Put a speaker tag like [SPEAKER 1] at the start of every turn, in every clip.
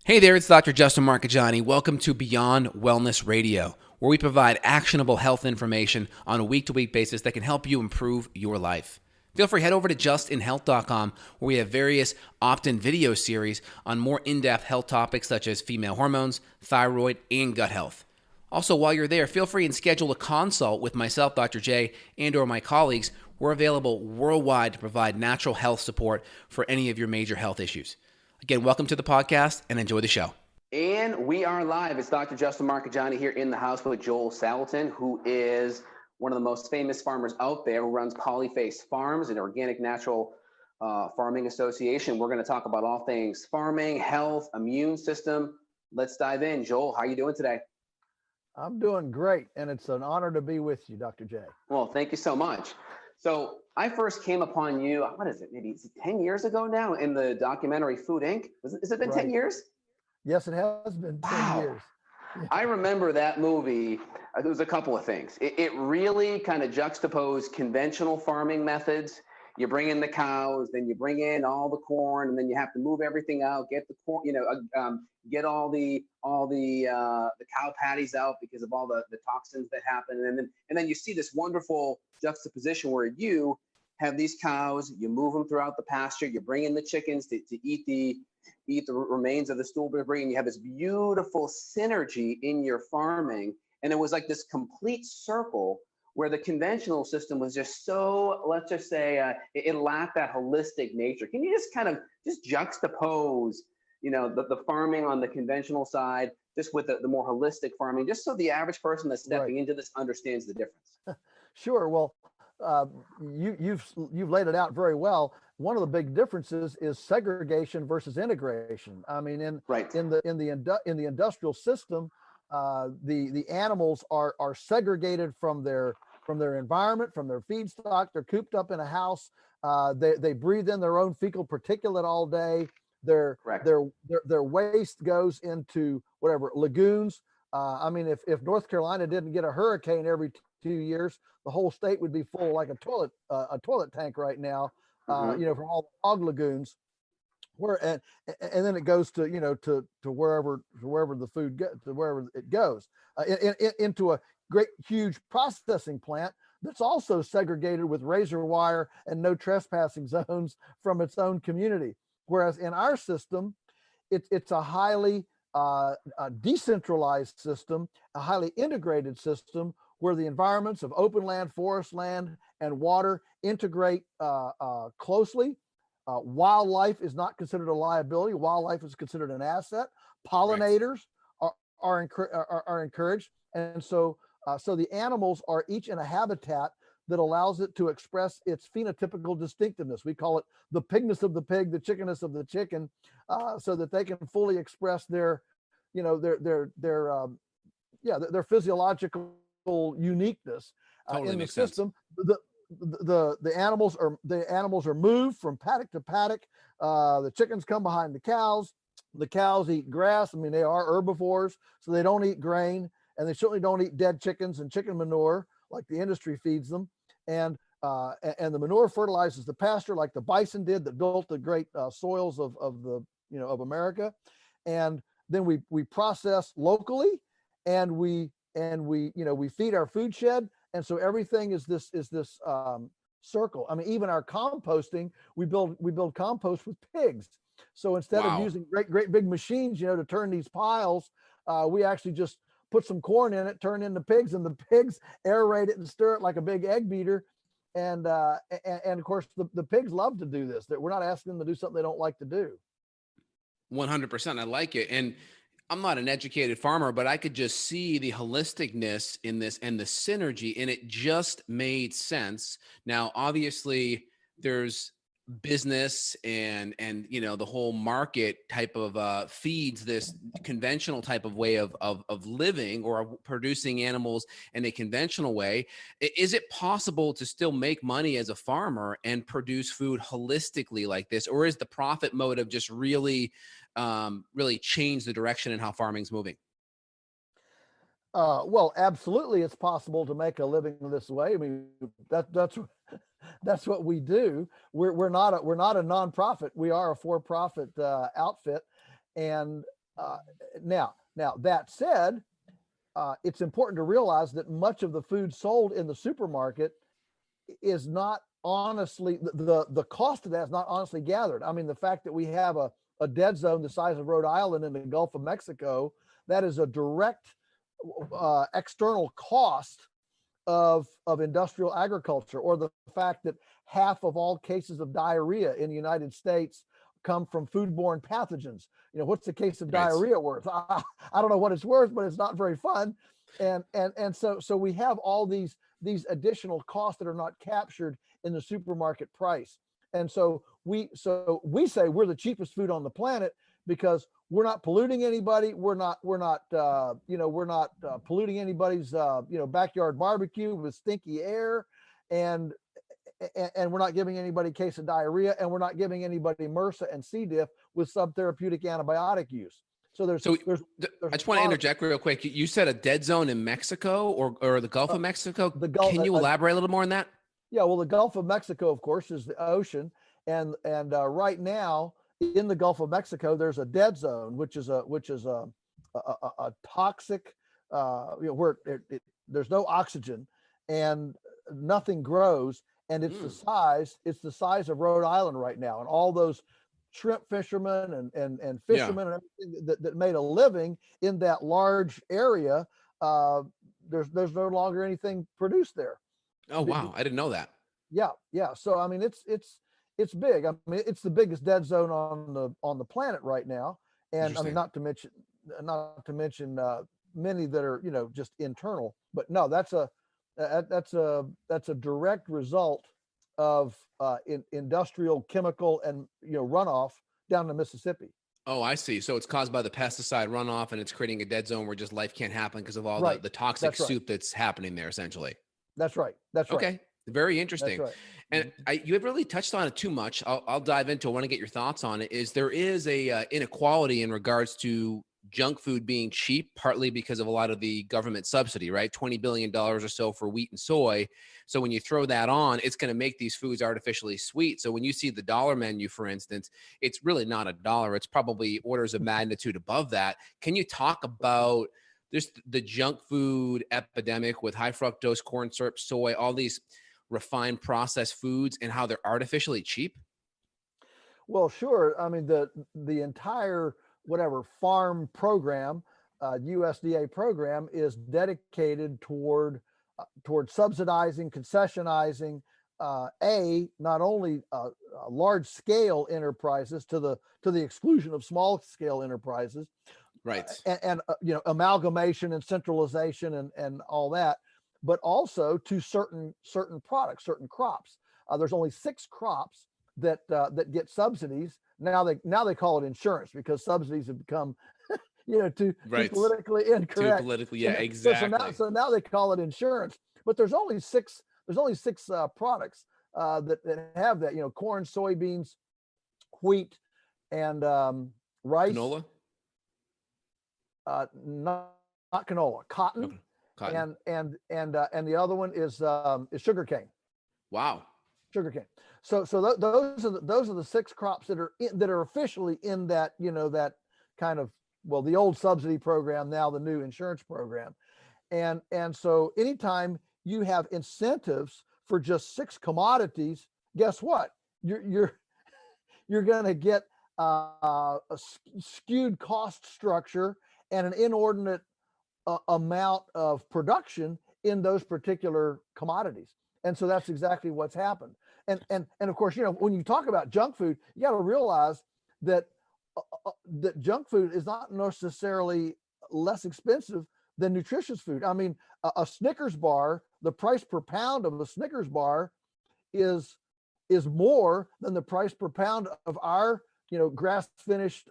[SPEAKER 1] Hey there, it's Dr. Justin Marcagiani. Welcome to Beyond Wellness Radio, where we provide actionable health information on a week-to-week basis that can help you improve your life. Feel free, head over to justinhealth.com, where we have various opt-in video series on more in-depth health topics such as female hormones, thyroid, and gut health. Also, while you're there, feel free and schedule a consult with myself, Dr. J, and or my colleagues. We're available worldwide to provide natural health support for any of your major health issues. Again, welcome to the podcast and enjoy the show. And we are live. It's Dr. Justin Marcagiani here in the house with Joel Salatin, who is one of the most famous farmers out there, who runs Polyface Farms, an organic natural farming association. We're going to talk about all things farming, health, immune system. Let's dive in. Joel, how are you doing today?
[SPEAKER 2] I'm doing great, and it's an honor to be with you, Dr. J.
[SPEAKER 1] Well, thank you so much. So I first came upon you, what is it, maybe 10 years ago now, in the documentary Food Inc. Has it been 10 years?
[SPEAKER 2] Yes, it has been 10 years.
[SPEAKER 1] Yeah. I remember that movie. There was a couple of things. It really kind of juxtaposed conventional farming methods. You bring in the cows, then you bring in all the corn, and then you have to move everything out, get the corn, get all the cow patties out because of all the toxins that happen, and then you see this wonderful juxtaposition where you have these cows, you move them throughout the pasture, you bring in the chickens to eat the remains of the stool debris, and you have this beautiful synergy in your farming, and it was like this complete circle where the conventional system was just so, let's just say, it lacked that holistic nature. Can you just kind of just juxtapose, the farming on the conventional side, just with the more holistic farming, just so the average person that's stepping into this understands the difference?
[SPEAKER 2] Sure. Well, you've laid it out very well. One of the big differences is segregation versus integration. I mean, in the industrial system, the animals are segregated from their environment, from their feedstock. They're cooped up in a house. They breathe in their own fecal particulate all day. Their waste goes into whatever lagoons. I mean, if North Carolina didn't get a hurricane every 2 years, the whole state would be full like a toilet tank right now. From all the fog lagoons. And then it goes to wherever the food to wherever it goes into a great huge processing plant that's also segregated with razor wire and no trespassing zones from its own community. Whereas in our system, it's a highly decentralized system, a highly integrated system where the environments of open land, forest land, and water integrate closely. Wildlife is not considered a liability. Wildlife is considered an asset. Pollinators are encouraged, and so the animals are each in a habitat that allows it to express its phenotypical distinctiveness. We call it the pigness of the pig, the chickeness of the chicken, so that they can fully express their physiological uniqueness in the system. The animals are moved from paddock to paddock. The chickens come behind the cows. The cows eat grass. I mean, they are herbivores, so they don't eat grain, and they certainly don't eat dead chickens and chicken manure like the industry feeds them. And the manure fertilizes the pasture like the bison did that built the great soils of America. And then we process locally, and we feed our food shed. And so everything is this circle. I mean, even our composting, we build compost with pigs. So instead of using great big machines, to turn these piles, we actually just put some corn in it, turn into pigs, and the pigs aerate it and stir it like a big egg beater. And of course, the pigs love to do this. That we're not asking them to do something they don't like to do.
[SPEAKER 1] 100%. I like it. And I'm not an educated farmer, but I could just see the holisticness in this and the synergy, and it just made sense. Now, obviously, there's business and the whole market type of feeds this conventional type of way of living or producing animals in a conventional way. Is it possible to still make money as a farmer and produce food holistically like this, or is the profit motive just really change the direction in how farming's moving?
[SPEAKER 2] Well, absolutely, it's possible to make a living this way. I mean, that's what we do. We're not a nonprofit. We are a for-profit outfit, and Now that said, it's important to realize that much of the food sold in the supermarket is not honestly, the cost of that is not honestly gathered. I mean, the fact that we have a dead zone the size of Rhode Island in the Gulf of Mexico, that is a direct external cost of industrial agriculture, or the fact that half of all cases of diarrhea in the United States come from foodborne pathogens. You know, what's the case of diarrhea worth? I don't know what it's worth, but it's not very fun. And so we have all these additional costs that are not captured in the supermarket price. And so we say we're the cheapest food on the planet because we're not polluting anybody. We're not polluting anybody's backyard barbecue with stinky air, and we're not giving anybody a case of diarrhea, and we're not giving anybody MRSA and C. diff with subtherapeutic antibiotic use. So I
[SPEAKER 3] just want to interject real quick. You said a dead zone in Mexico or the Gulf of Mexico. Can you elaborate a little more on that?
[SPEAKER 2] Yeah, well, the Gulf of Mexico, of course, is the ocean, and right now in the Gulf of Mexico, there's a dead zone, which is a toxic, where there's no oxygen and nothing grows, and it's the size of Rhode Island right now, and all those shrimp fishermen and fishermen and everything that made a living in that large area, there's no longer anything produced there.
[SPEAKER 3] Oh wow, I didn't know that.
[SPEAKER 2] Yeah. So I mean, it's big. I mean, it's the biggest dead zone on the planet right now, and I mean, not to mention many that are just internal. But no, that's a direct result of industrial chemical and runoff down the Mississippi.
[SPEAKER 3] Oh, I see. So it's caused by the pesticide runoff, and it's creating a dead zone where just life can't happen because of all the toxic soup that's happening there, essentially.
[SPEAKER 2] That's right.
[SPEAKER 3] Okay. Very interesting.
[SPEAKER 2] That's right.
[SPEAKER 3] And you have really touched on it too much. I'll dive into. I want to get your thoughts on it. There is a inequality in regards to junk food being cheap, partly because of a lot of the government subsidy, right? $20 billion or so for wheat and soy. So when you throw that on, it's going to make these foods artificially sweet. So when you see the dollar menu, for instance, it's really not $1. It's probably orders of magnitude above that. Can you talk about the junk food epidemic with high fructose corn syrup, soy, all these refined processed foods, and how they're artificially cheap?
[SPEAKER 2] Well, sure. I mean, the entire farm program, USDA program, is dedicated toward subsidizing, concessionizing, not only large scale enterprises to the exclusion of small scale enterprises,
[SPEAKER 3] right?
[SPEAKER 2] And amalgamation and centralization and all that, but also to certain products, certain crops. There's only 6 crops that get subsidies. Now they call it insurance because subsidies have become too politically incorrect.
[SPEAKER 3] Too politically, yeah, exactly.
[SPEAKER 2] So now they call it insurance. But there's only six products that have that. Corn, soybeans, wheat, and rice.
[SPEAKER 3] Canola.
[SPEAKER 2] Not canola, cotton.
[SPEAKER 3] Okay. Cotton.
[SPEAKER 2] And the other one is sugarcane.
[SPEAKER 3] Wow.
[SPEAKER 2] Sugarcane. So those are the 6 crops that are officially in that that kind of, well, the old subsidy program, now the new insurance program, and so anytime you have incentives for just 6 commodities, guess what? You're going to get a skewed cost structure and an inordinate amount of production in those particular commodities. And so that's exactly what's happened. And of course, when you talk about junk food, you got to realize that that junk food is not necessarily less expensive than nutritious food. I mean, a Snickers bar, the price per pound of a Snickers bar is more than the price per pound of our grass finished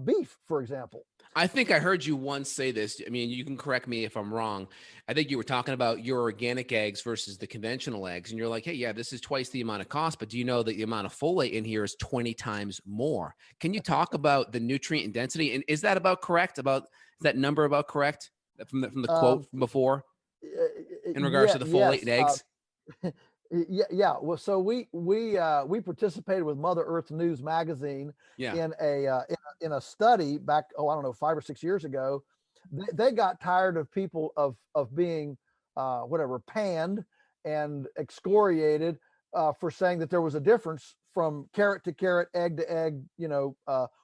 [SPEAKER 2] beef, for example.
[SPEAKER 3] I think I heard you once say this. I mean, you can correct me if I'm wrong. I think you were talking about your organic eggs versus the conventional eggs. And you're like, hey, yeah, this is twice the amount of cost, but do you know that the amount of folate in here is 20 times more? Can you talk about the nutrient density? And is that about correct? Is that number about correct from the quote from before in regards to the folate in eggs?
[SPEAKER 2] Yeah. Well, so we participated with Mother Earth News magazine
[SPEAKER 3] Yeah.
[SPEAKER 2] in a study back, I don't know, 5 or 6 years ago. They got tired of people of being whatever, panned and excoriated for saying that there was a difference from carrot to carrot, egg to egg,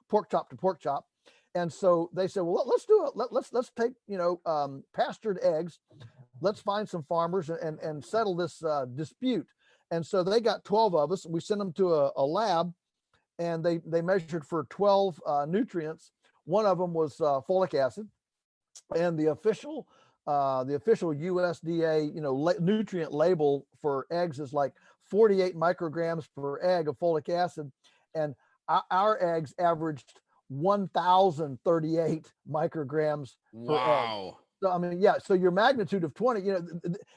[SPEAKER 2] pork chop to pork chop. And so they said, well, let's do it. Let's take pastured eggs. Let's find some farmers and settle this dispute. And so they got 12 of us. We sent them to a lab, and they measured for 12 nutrients. One of them was folic acid, and the official USDA nutrient label for eggs is like 48 micrograms per egg of folic acid, and our eggs averaged 1,038 micrograms per egg.
[SPEAKER 3] Wow.
[SPEAKER 2] So I mean, yeah. So your magnitude of 20,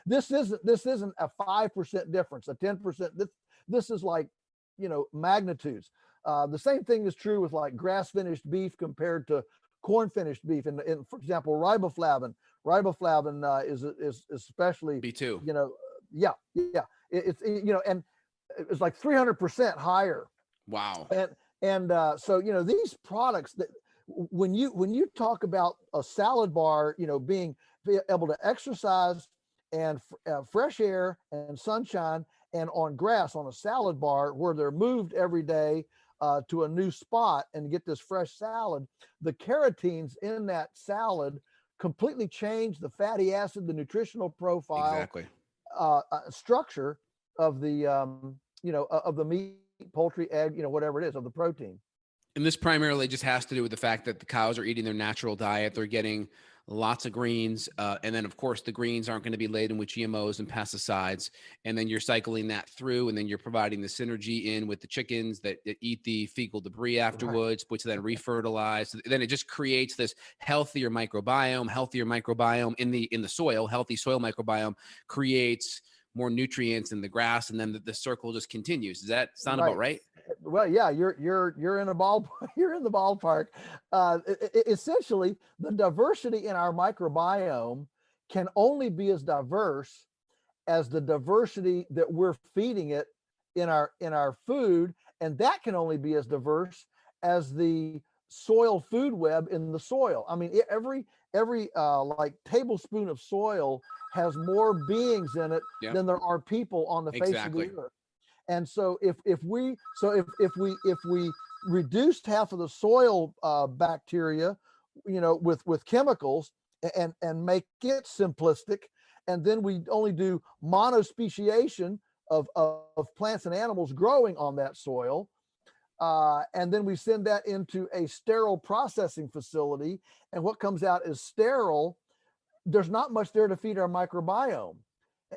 [SPEAKER 2] this isn't a 5% difference, a 10%. This is like, magnitudes. The same thing is true with like grass finished beef compared to corn finished beef. And for example, riboflavin is especially
[SPEAKER 3] B2.
[SPEAKER 2] Yeah. It's and it's like 300% higher.
[SPEAKER 3] Wow.
[SPEAKER 2] And so these products that when you talk about a salad bar, being able to exercise and fresh air and sunshine and on grass on a salad bar where they're moved every day to a new spot and get this fresh salad, the carotenes in that salad completely change the fatty acid, the nutritional profile,
[SPEAKER 3] Exactly.
[SPEAKER 2] Structure of the of the meat, poultry, egg, whatever it is, of the protein.
[SPEAKER 3] And this primarily just has to do with the fact that the cows are eating their natural diet. They're getting lots of greens. And then, of course, the greens aren't going to be laden with GMOs and pesticides. And then you're cycling that through, and then you're providing the synergy in with the chickens that eat the fecal debris afterwards, which then refertilize. Then it just creates this healthier microbiome in the soil. Healthy soil microbiome creates more nutrients in the grass, and then the circle just continues. Does that sound about right?
[SPEAKER 2] Well, yeah, you're in a ball. You're in the ballpark. Essentially, the diversity in our microbiome can only be as diverse as the diversity that we're feeding it in our food, and that can only be as diverse as the soil food web in the soil. I mean, every like tablespoon of soil has more beings in it than there are people on the face of the earth. And so if we reduced half of the soil bacteria, with chemicals and make it simplistic, and then we only do monospeciation of plants and animals growing on that soil, and then we send that into a sterile processing facility, and what comes out is sterile. There's not much there to feed our microbiome.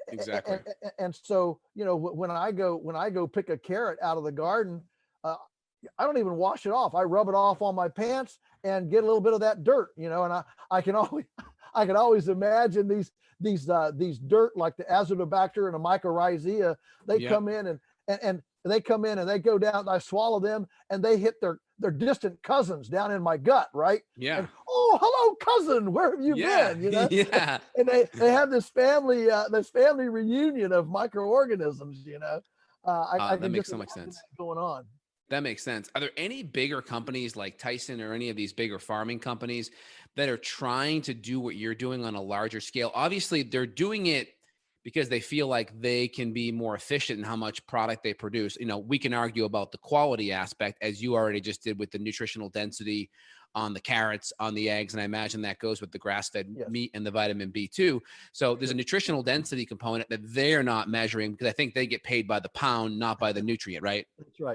[SPEAKER 3] Exactly.
[SPEAKER 2] And so, when I go pick a carrot out of the garden, I don't even wash it off. I rub it off on my pants and get a little bit of that dirt, and I can always imagine these dirt, like the azotobacter and the mycorrhizia. They come in and they come in and they go down, and I swallow them, and they hit their distant cousins down in my gut, right?
[SPEAKER 3] Yeah.
[SPEAKER 2] And, oh, hello, cousin. Where have you been?
[SPEAKER 3] Yeah.
[SPEAKER 2] And they have this family reunion of microorganisms.
[SPEAKER 3] That makes so much sense.
[SPEAKER 2] Going on.
[SPEAKER 3] That makes sense. Are there any bigger companies like Tyson or any of these bigger farming companies that are trying to do what you're doing on a larger scale? Obviously, they're doing it because they feel like they can be more efficient in how much product they produce. We can argue about the quality aspect, as you already just did with the nutritional density on the carrots, on the eggs, and I imagine that goes with the grass-fed meat and the vitamin B2. So there's a nutritional density component that they're not measuring, because I think they get paid by the pound, not by the nutrient, right?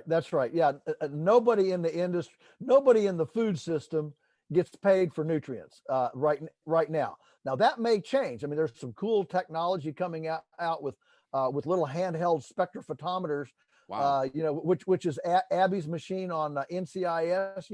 [SPEAKER 2] That's right. Yeah, nobody in the industry, nobody in the food system gets paid for nutrients right now. Now that may change. I mean, there's some cool technology coming out with little handheld spectrophotometers.
[SPEAKER 3] Wow.
[SPEAKER 2] Which is Abby's machine on NCIS.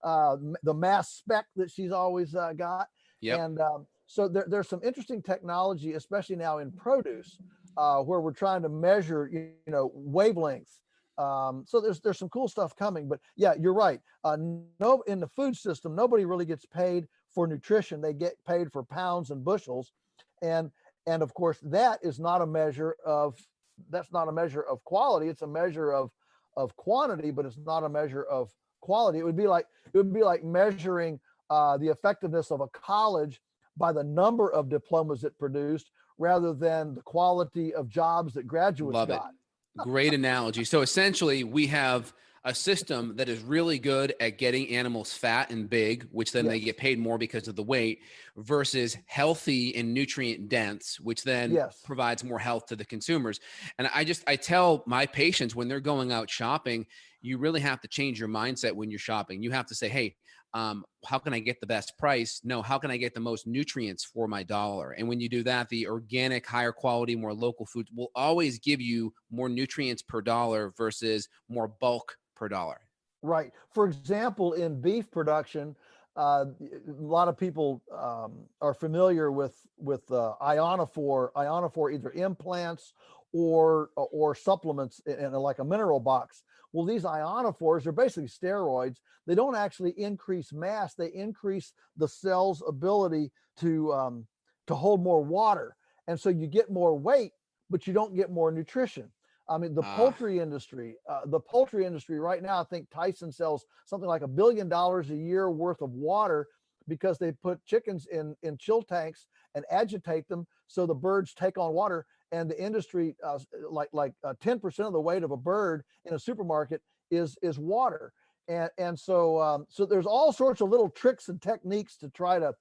[SPEAKER 2] The mass spec that she's always got.
[SPEAKER 3] Yep.
[SPEAKER 2] And so there's some interesting technology, especially now in produce, where we're trying to measure, wavelengths. So there's some cool stuff coming. But yeah, you're right. In the food system, nobody really gets paid for nutrition. They get paid for pounds and bushels, and of course that is not a measure of that's not a measure of quality. It's a measure of quantity, but it's not a measure of quality. It would be like measuring the effectiveness of a college by the number of diplomas it produced rather than the quality of jobs that graduates
[SPEAKER 3] Love
[SPEAKER 2] got.
[SPEAKER 3] it. Great analogy. So essentially, we have a system that is really good at getting animals fat and big, which then they get paid more because of the weight, versus healthy and nutrient dense, which then provides more health to the consumers. And I tell my patients when they're going out shopping, you really have to change your mindset when you're shopping. You have to say, hey, how can I get the best price? No, how can I get the most nutrients for my dollar? And when you do that, the organic, higher quality, more local food will always give you more nutrients per dollar versus more bulk per dollar.
[SPEAKER 2] Right. For example, in beef production, a lot of people are familiar with ionophore either implants or supplements in like a mineral box. Well, these ionophores are basically steroids. They don't actually increase mass. They increase the cell's ability to hold more water. And so you get more weight, but you don't get more nutrition. I mean, the poultry industry right now, I think Tyson sells something like $1 billion a year worth of water because they put chickens in chill tanks and agitate them so the birds take on water. And the industry, like 10% of the weight of a bird in a supermarket is water. And so there's all sorts of little tricks and techniques to try to,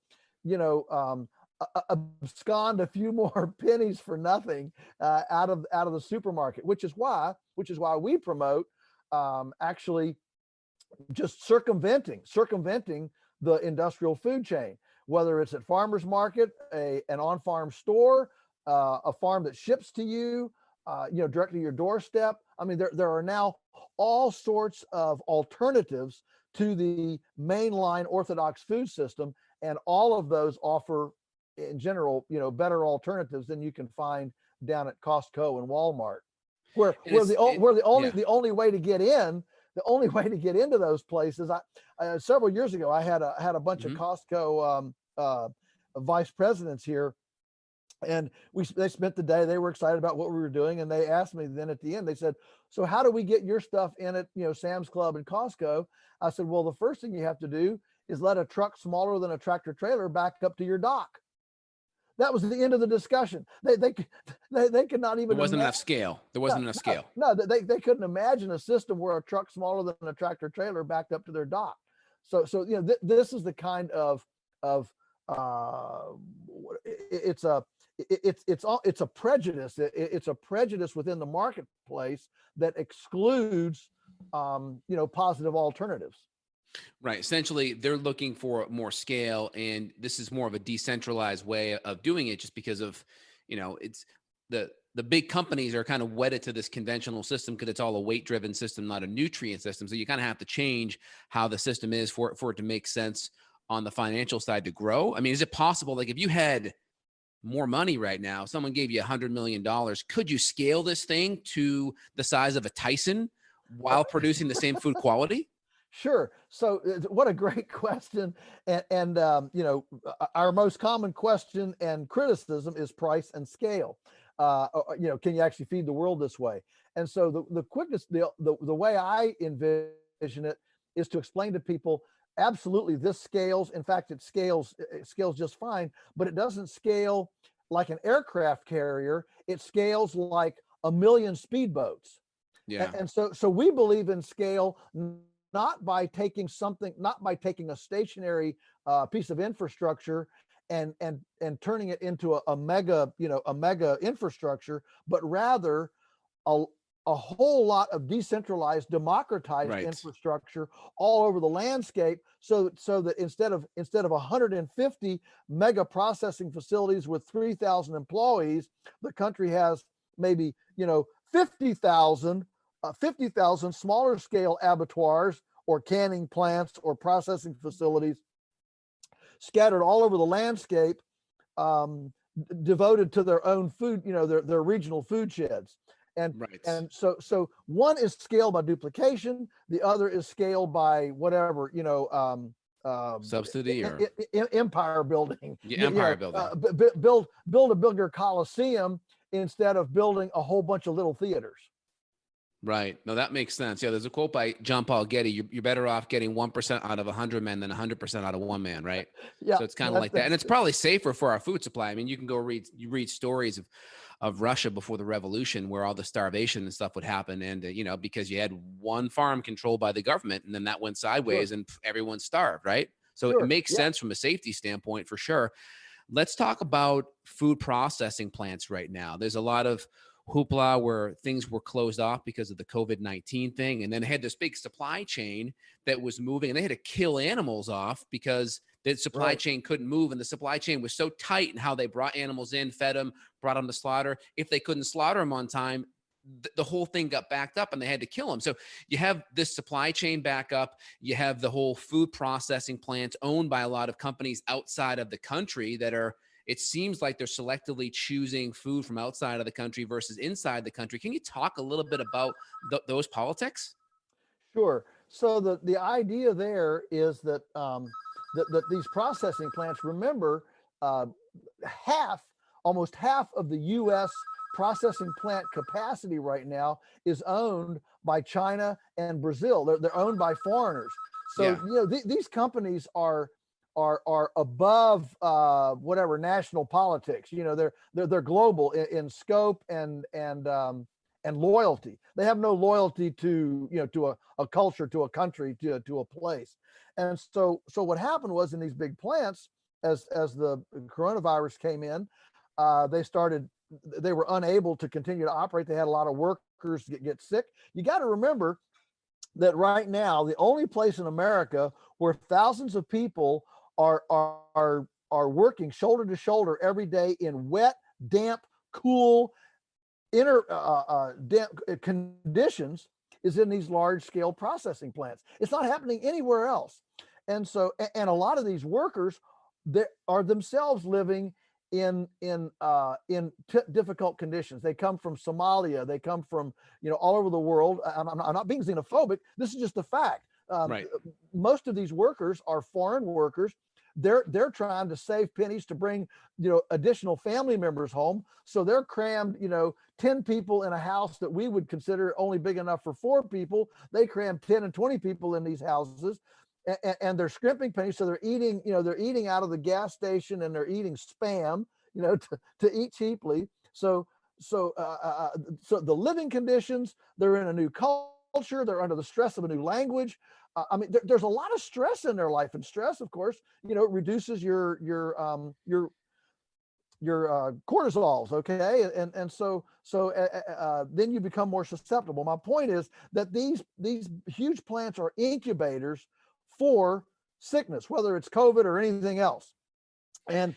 [SPEAKER 2] abscond a few more pennies for nothing out of the supermarket, which is why we promote actually just circumventing the industrial food chain, whether it's at farmers market, an on-farm store, a farm that ships to you, directly to your doorstep. I mean, there are now all sorts of alternatives to the mainline orthodox food system, and all of those offer, in general, better alternatives than you can find down at Costco and Walmart, where the only way to get into those places. Several years ago, I had a bunch of Costco vice presidents here, and they spent the day. They were excited about what we were doing, and they asked me then at the end. They said, "So how do we get your stuff in at Sam's Club and Costco?" I said, "Well, the first thing you have to do is let a truck smaller than a tractor trailer back up to your dock." That was the end of the discussion. They could not even.
[SPEAKER 3] There wasn't enough scale. There wasn't enough scale.
[SPEAKER 2] No, they couldn't imagine a system where a truck smaller than a tractor trailer backed up to their dock. So this is the kind of it's a prejudice. It's a prejudice within the marketplace that excludes positive alternatives.
[SPEAKER 3] Right. Essentially, they're looking for more scale, and this is more of a decentralized way of doing it, just because of, it's the big companies are kind of wedded to this conventional system because it's all a weight-driven system, not a nutrient system. So you kind of have to change how the system is for it to make sense on the financial side to grow. I mean, is it possible, like if you had more money right now, someone gave you $100 million, could you scale this thing to the size of a Tyson while producing the same food quality?
[SPEAKER 2] Sure. So what a great question. And our most common question and criticism is price and scale. Can you actually feed the world this way? And so the quickest, the way I envision it is to explain to people, absolutely, this scales. In fact, it scales just fine, but it doesn't scale like an aircraft carrier. It scales like 1 million speedboats.
[SPEAKER 3] Yeah.
[SPEAKER 2] And so we believe in scale, not by taking a stationary piece of infrastructure and turning it into a mega infrastructure, but rather a whole lot of decentralized, democratized infrastructure all over the landscape, so that instead of 150 mega processing facilities with 3,000 employees, the country has maybe 50,000 smaller scale abattoirs or canning plants or processing facilities scattered all over the landscape, devoted to their own food, their regional food sheds. And so one is scaled by duplication, the other is scaled by whatever,
[SPEAKER 3] subsidy or
[SPEAKER 2] empire building.
[SPEAKER 3] Empire building.
[SPEAKER 2] Build a bigger Coliseum instead of building a whole bunch of little theaters.
[SPEAKER 3] Right. No, that makes sense. Yeah, there's a quote by John Paul Getty. You're better off getting 1% out of 100 men than 100% out of one man, right?
[SPEAKER 2] Yeah.
[SPEAKER 3] So it's kind of like that. And it's probably safer for our food supply. I mean, you can go read stories of Russia before the revolution where all the starvation and stuff would happen. And, because you had one farm controlled by the government and then that went sideways and everyone starved, right? So it makes sense from a safety standpoint for sure. Let's talk about food processing plants right now. There's a lot of hoopla where things were closed off because of the COVID-19 thing. And then they had this big supply chain that was moving and they had to kill animals off because the supply chain couldn't move. And the supply chain was so tight in how they brought animals in, fed them, brought them to slaughter. If they couldn't slaughter them on time, the whole thing got backed up and they had to kill them. So you have this supply chain back up. You have the whole food processing plants owned by a lot of companies outside of the country that are, it seems like they're selectively choosing food from outside of the country versus inside the country. Can you talk a little bit about those politics?
[SPEAKER 2] Sure. So the idea there is that that these processing plants, remember, almost half of the U.S. processing plant capacity right now is owned by China and Brazil. They're owned by foreigners. So these companies are above whatever national politics. They're global in scope and loyalty. They have no loyalty to to a culture, to a country, to a place. And so what happened was, in these big plants, as the coronavirus came in, they were unable to continue to operate. They had a lot of workers get sick. You got to remember that right now, the only place in America where thousands of people are working shoulder to shoulder every day in wet, damp, cool, damp conditions is in these large scale processing plants. It's not happening anywhere else. And so, and a lot of these workers that are themselves living in difficult conditions. They come from Somalia. They come from, all over the world. I'm not being xenophobic. This is just a fact.
[SPEAKER 3] Right.
[SPEAKER 2] Most of these workers are foreign workers. They're trying to save pennies to bring, additional family members home. So they're crammed, 10 people in a house that we would consider only big enough for 4 people. They cram 10 and 20 people in these houses, and they're scrimping pennies. So they're eating out of the gas station, and they're eating Spam, to eat cheaply. So the living conditions, they're in a new culture. They're under the stress of a new language. There's a lot of stress in their life, and stress, of course, reduces your cortisols. Okay. And so then you become more susceptible. My point is that these huge plants are incubators for sickness, whether it's COVID or anything else. And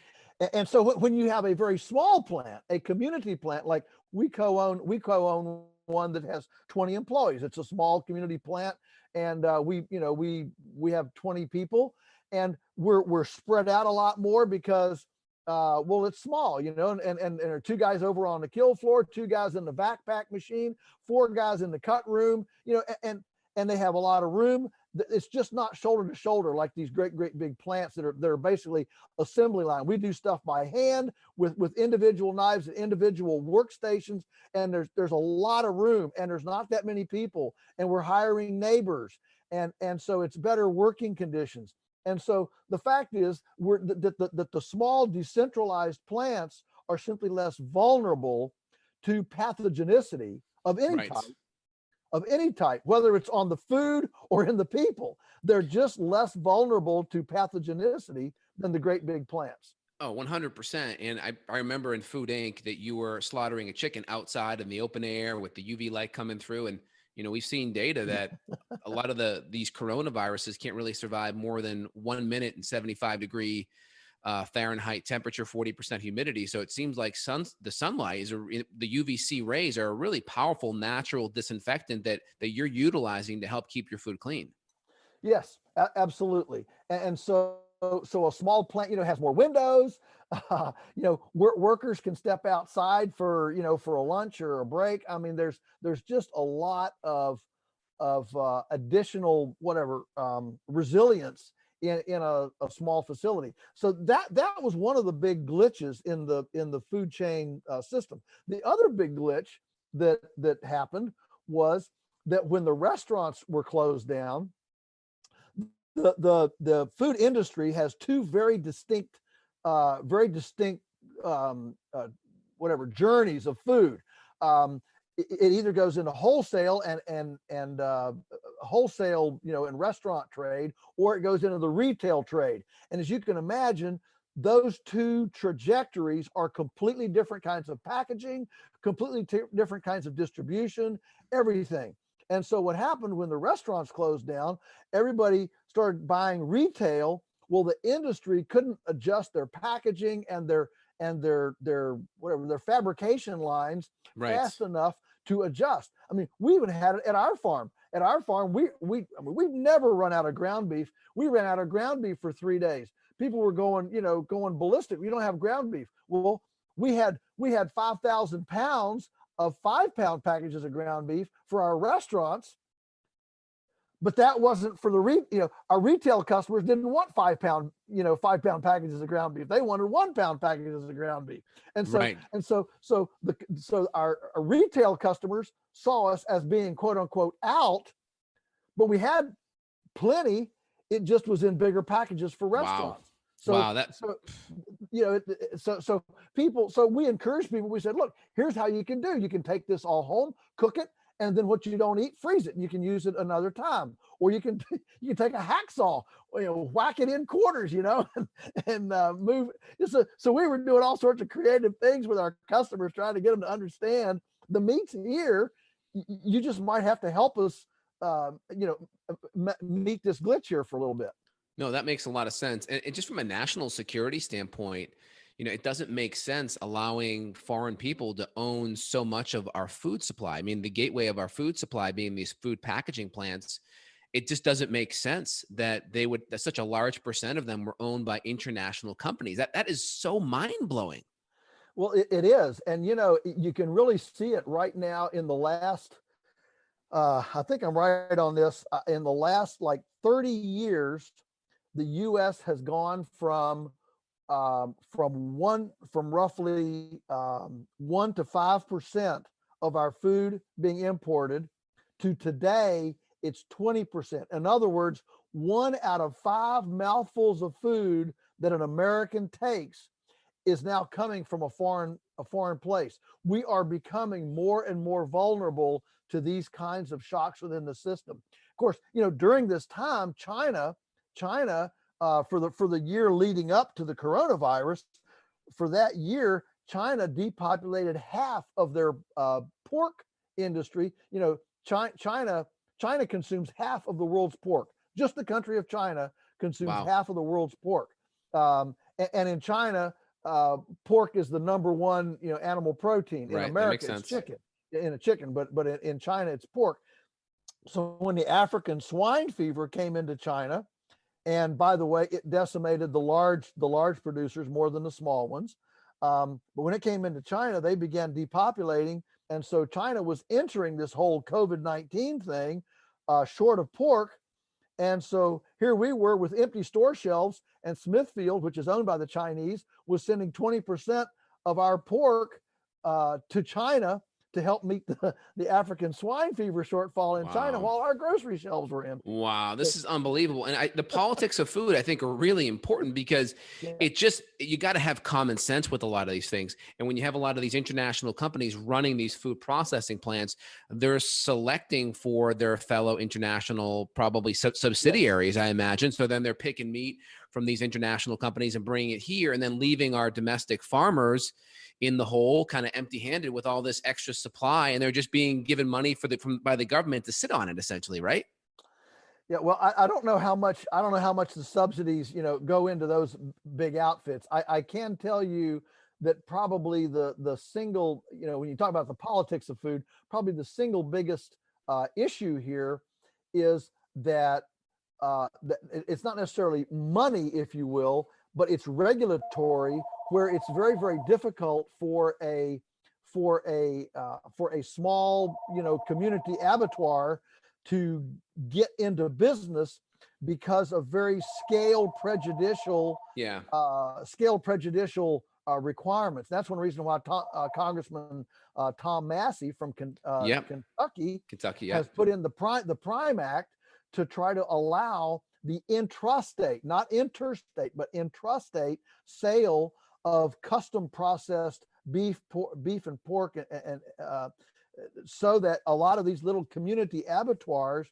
[SPEAKER 2] so when you have a very small plant, a community plant, like we co-own one that has 20 employees. It's a small community plant. And we have 20 people, and we're spread out a lot more because it's small, and there are 2 guys over on the kill floor, 2 guys in the backpack machine, 4 guys in the cut room, and they have a lot of room. It's just not shoulder to shoulder like these great big plants that are basically assembly line. We do stuff by hand with individual knives and individual workstations, and there's a lot of room, and there's not that many people, and we're hiring neighbors, and so it's better working conditions. And so the fact is that the small decentralized plants are simply less vulnerable to pathogenicity of any type. Of any type, whether it's on the food or in the people. They're just less vulnerable to pathogenicity than the great big plants.
[SPEAKER 3] Oh, 100%. And I remember in Food Inc. that you were slaughtering a chicken outside in the open air with the UV light coming through. And, we've seen data that a lot of these coronaviruses can't really survive more than 1 minute in 75-degree Fahrenheit temperature, 40% humidity. So it seems like the sunlight the UVC rays are a really powerful natural disinfectant that you're utilizing to help keep your food clean.
[SPEAKER 2] Yes, absolutely. And so a small plant, has more windows. Workers can step outside for a lunch or a break. There's just a lot of additional resilience in a small facility. So that was one of the big glitches in the food chain system. The other big glitch that happened was that when the restaurants were closed down, the food industry has two very distinct journeys of food. It either goes into wholesale and wholesale, and restaurant trade, or it goes into the retail trade. And as you can imagine, those two trajectories are completely different kinds of packaging, completely different kinds of distribution, everything. And so what happened when the restaurants closed down, everybody started buying retail. Well, the industry couldn't adjust their packaging and their fabrication lines fast enough to adjust. I mean, we even had it at our farm. At our farm, we've never run out of ground beef. We ran out of ground beef for 3 days. People were going ballistic. We don't have ground beef. Well, we had 5,000 pounds of 5-pound packages of ground beef for our restaurants, but that wasn't for our retail customers didn't want 5-pound packages of ground beef. They wanted 1-pound packages of ground beef. And so so our retail customers saw us as being quote unquote out, but we had plenty. It just was in bigger packages for restaurants.
[SPEAKER 3] Wow.
[SPEAKER 2] So we encourage people. We said, look, here's how you can do. You can take this all home, cook it, and then what you don't eat, freeze it, and you can use it another time. Or you can take a hacksaw, whack it in quarters, and move. So we were doing all sorts of creative things with our customers, trying to get them to understand the meat's here. You just might have to help us, meet this glitch here for a little bit.
[SPEAKER 3] No, that makes a lot of sense. And just from a national security standpoint, it doesn't make sense allowing foreign people to own so much of our food supply. I mean, the gateway of our food supply being these food packaging plants, it just doesn't make sense that that such a large percent of them were owned by international companies. That is so mind-blowing.
[SPEAKER 2] Well, it is. And, you can really see it right now in the last, I think I'm right on this, in the last 30 years, the U.S. has gone from roughly 1 to 5% of our food being imported to today it's 20%. In other words, 1 out of 5 mouthfuls of food that an American takes is now coming from a foreign place. We are becoming more and more vulnerable to these kinds of shocks within the system. Of course, during this time, China, for the year leading up to the coronavirus, for that year, China depopulated half of their pork industry. China consumes half of the world's pork. Just the country of China consumes half of the world's pork. And in China, pork is the number one animal protein. In America, it's chicken. But in China, it's pork. So when the African swine fever came into China, and by the way, it decimated the large producers more than the small ones. But when it came into China, they began depopulating. And so China was entering this whole COVID-19 thing short of pork. And so here we were with empty store shelves, and Smithfield, which is owned by the Chinese, was sending 20% of our pork to China to help meet the African swine fever shortfall in China while our grocery shelves were empty.
[SPEAKER 3] Wow, this is unbelievable. And the politics of food, I think, are really important because you got to have common sense with a lot of these things. And when you have a lot of these international companies running these food processing plants, they're selecting for their fellow international, probably subsidiaries, I imagine. So then they're picking meat from these international companies and bringing it here, and then leaving our domestic farmers in the hole, kind of empty-handed with all this extra supply, and they're just being given money by the government to sit on it, essentially, right?
[SPEAKER 2] Yeah, well, I don't know how much the subsidies go into those big outfits. I can tell you that probably the single, when you talk about the politics of food, probably the single biggest issue here is that it's not necessarily money, if you will, but it's regulatory, where it's very, very difficult for a small community abattoir to get into business because of very scale prejudicial requirements. That's one reason why Congressman Tom Massey from Kentucky has put in the Prime Act to try to allow the intrastate, not interstate, but intrastate sale of custom processed beef and pork, and so that a lot of these little community abattoirs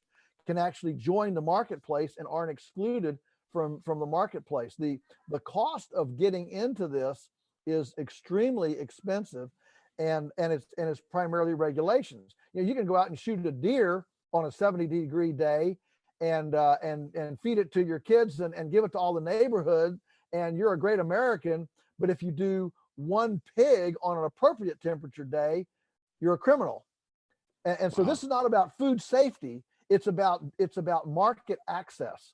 [SPEAKER 2] can actually join the marketplace and aren't excluded from the marketplace. The cost of getting into this is extremely expensive, and it's primarily regulations. You know, you can go out and shoot a deer on a 70-degree day and feed it to your kids and give it to all the neighborhood, and you're a great American. But if you do one pig on an appropriate temperature day, you're a criminal. And so this is not about food safety. It's about market access.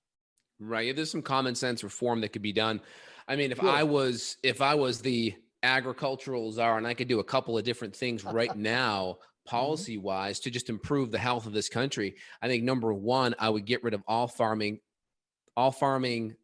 [SPEAKER 3] Right. There's some common sense reform that could be done. I mean, if I was the agricultural czar and I could do a couple of different things right now, policy wise, to just improve the health of this country, I think number one, I would get rid of all farming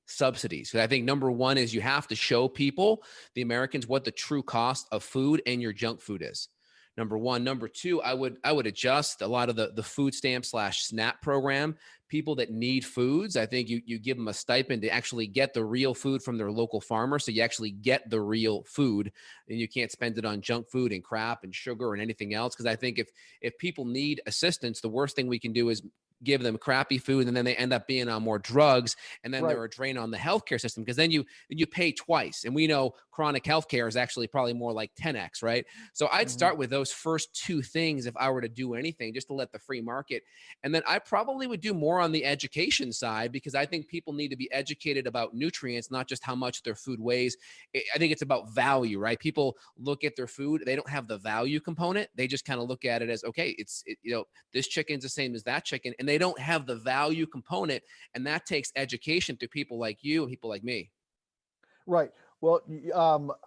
[SPEAKER 3] subsidies. So I think number one is you have to show people, the Americans, what the true cost of food and your junk food is. Number one. Number two, I would adjust a lot of the food stamp / SNAP program. People that need foods, I think you give them a stipend to actually get the real food from their local farmer. So you actually get the real food, and you can't spend it on junk food and crap and sugar and anything else. Because I think if people need assistance, the worst thing we can do is give them crappy food, and then they end up being on more drugs, and then they're a drain on the healthcare system, because then you pay twice. And we know chronic healthcare is actually probably more like 10x, right? So I'd start with those first two things if I were to do anything, just to let the free market. And then I probably would do more on the education side, because I think people need to be educated about nutrients, not just how much their food weighs. I think it's about value, right? People look at their food, they don't have the value component. They just kind of look at it as, okay, this chicken's the same as that chicken, and they don't have the value component. And that takes education through people like you and people like me.
[SPEAKER 2] Right. Well,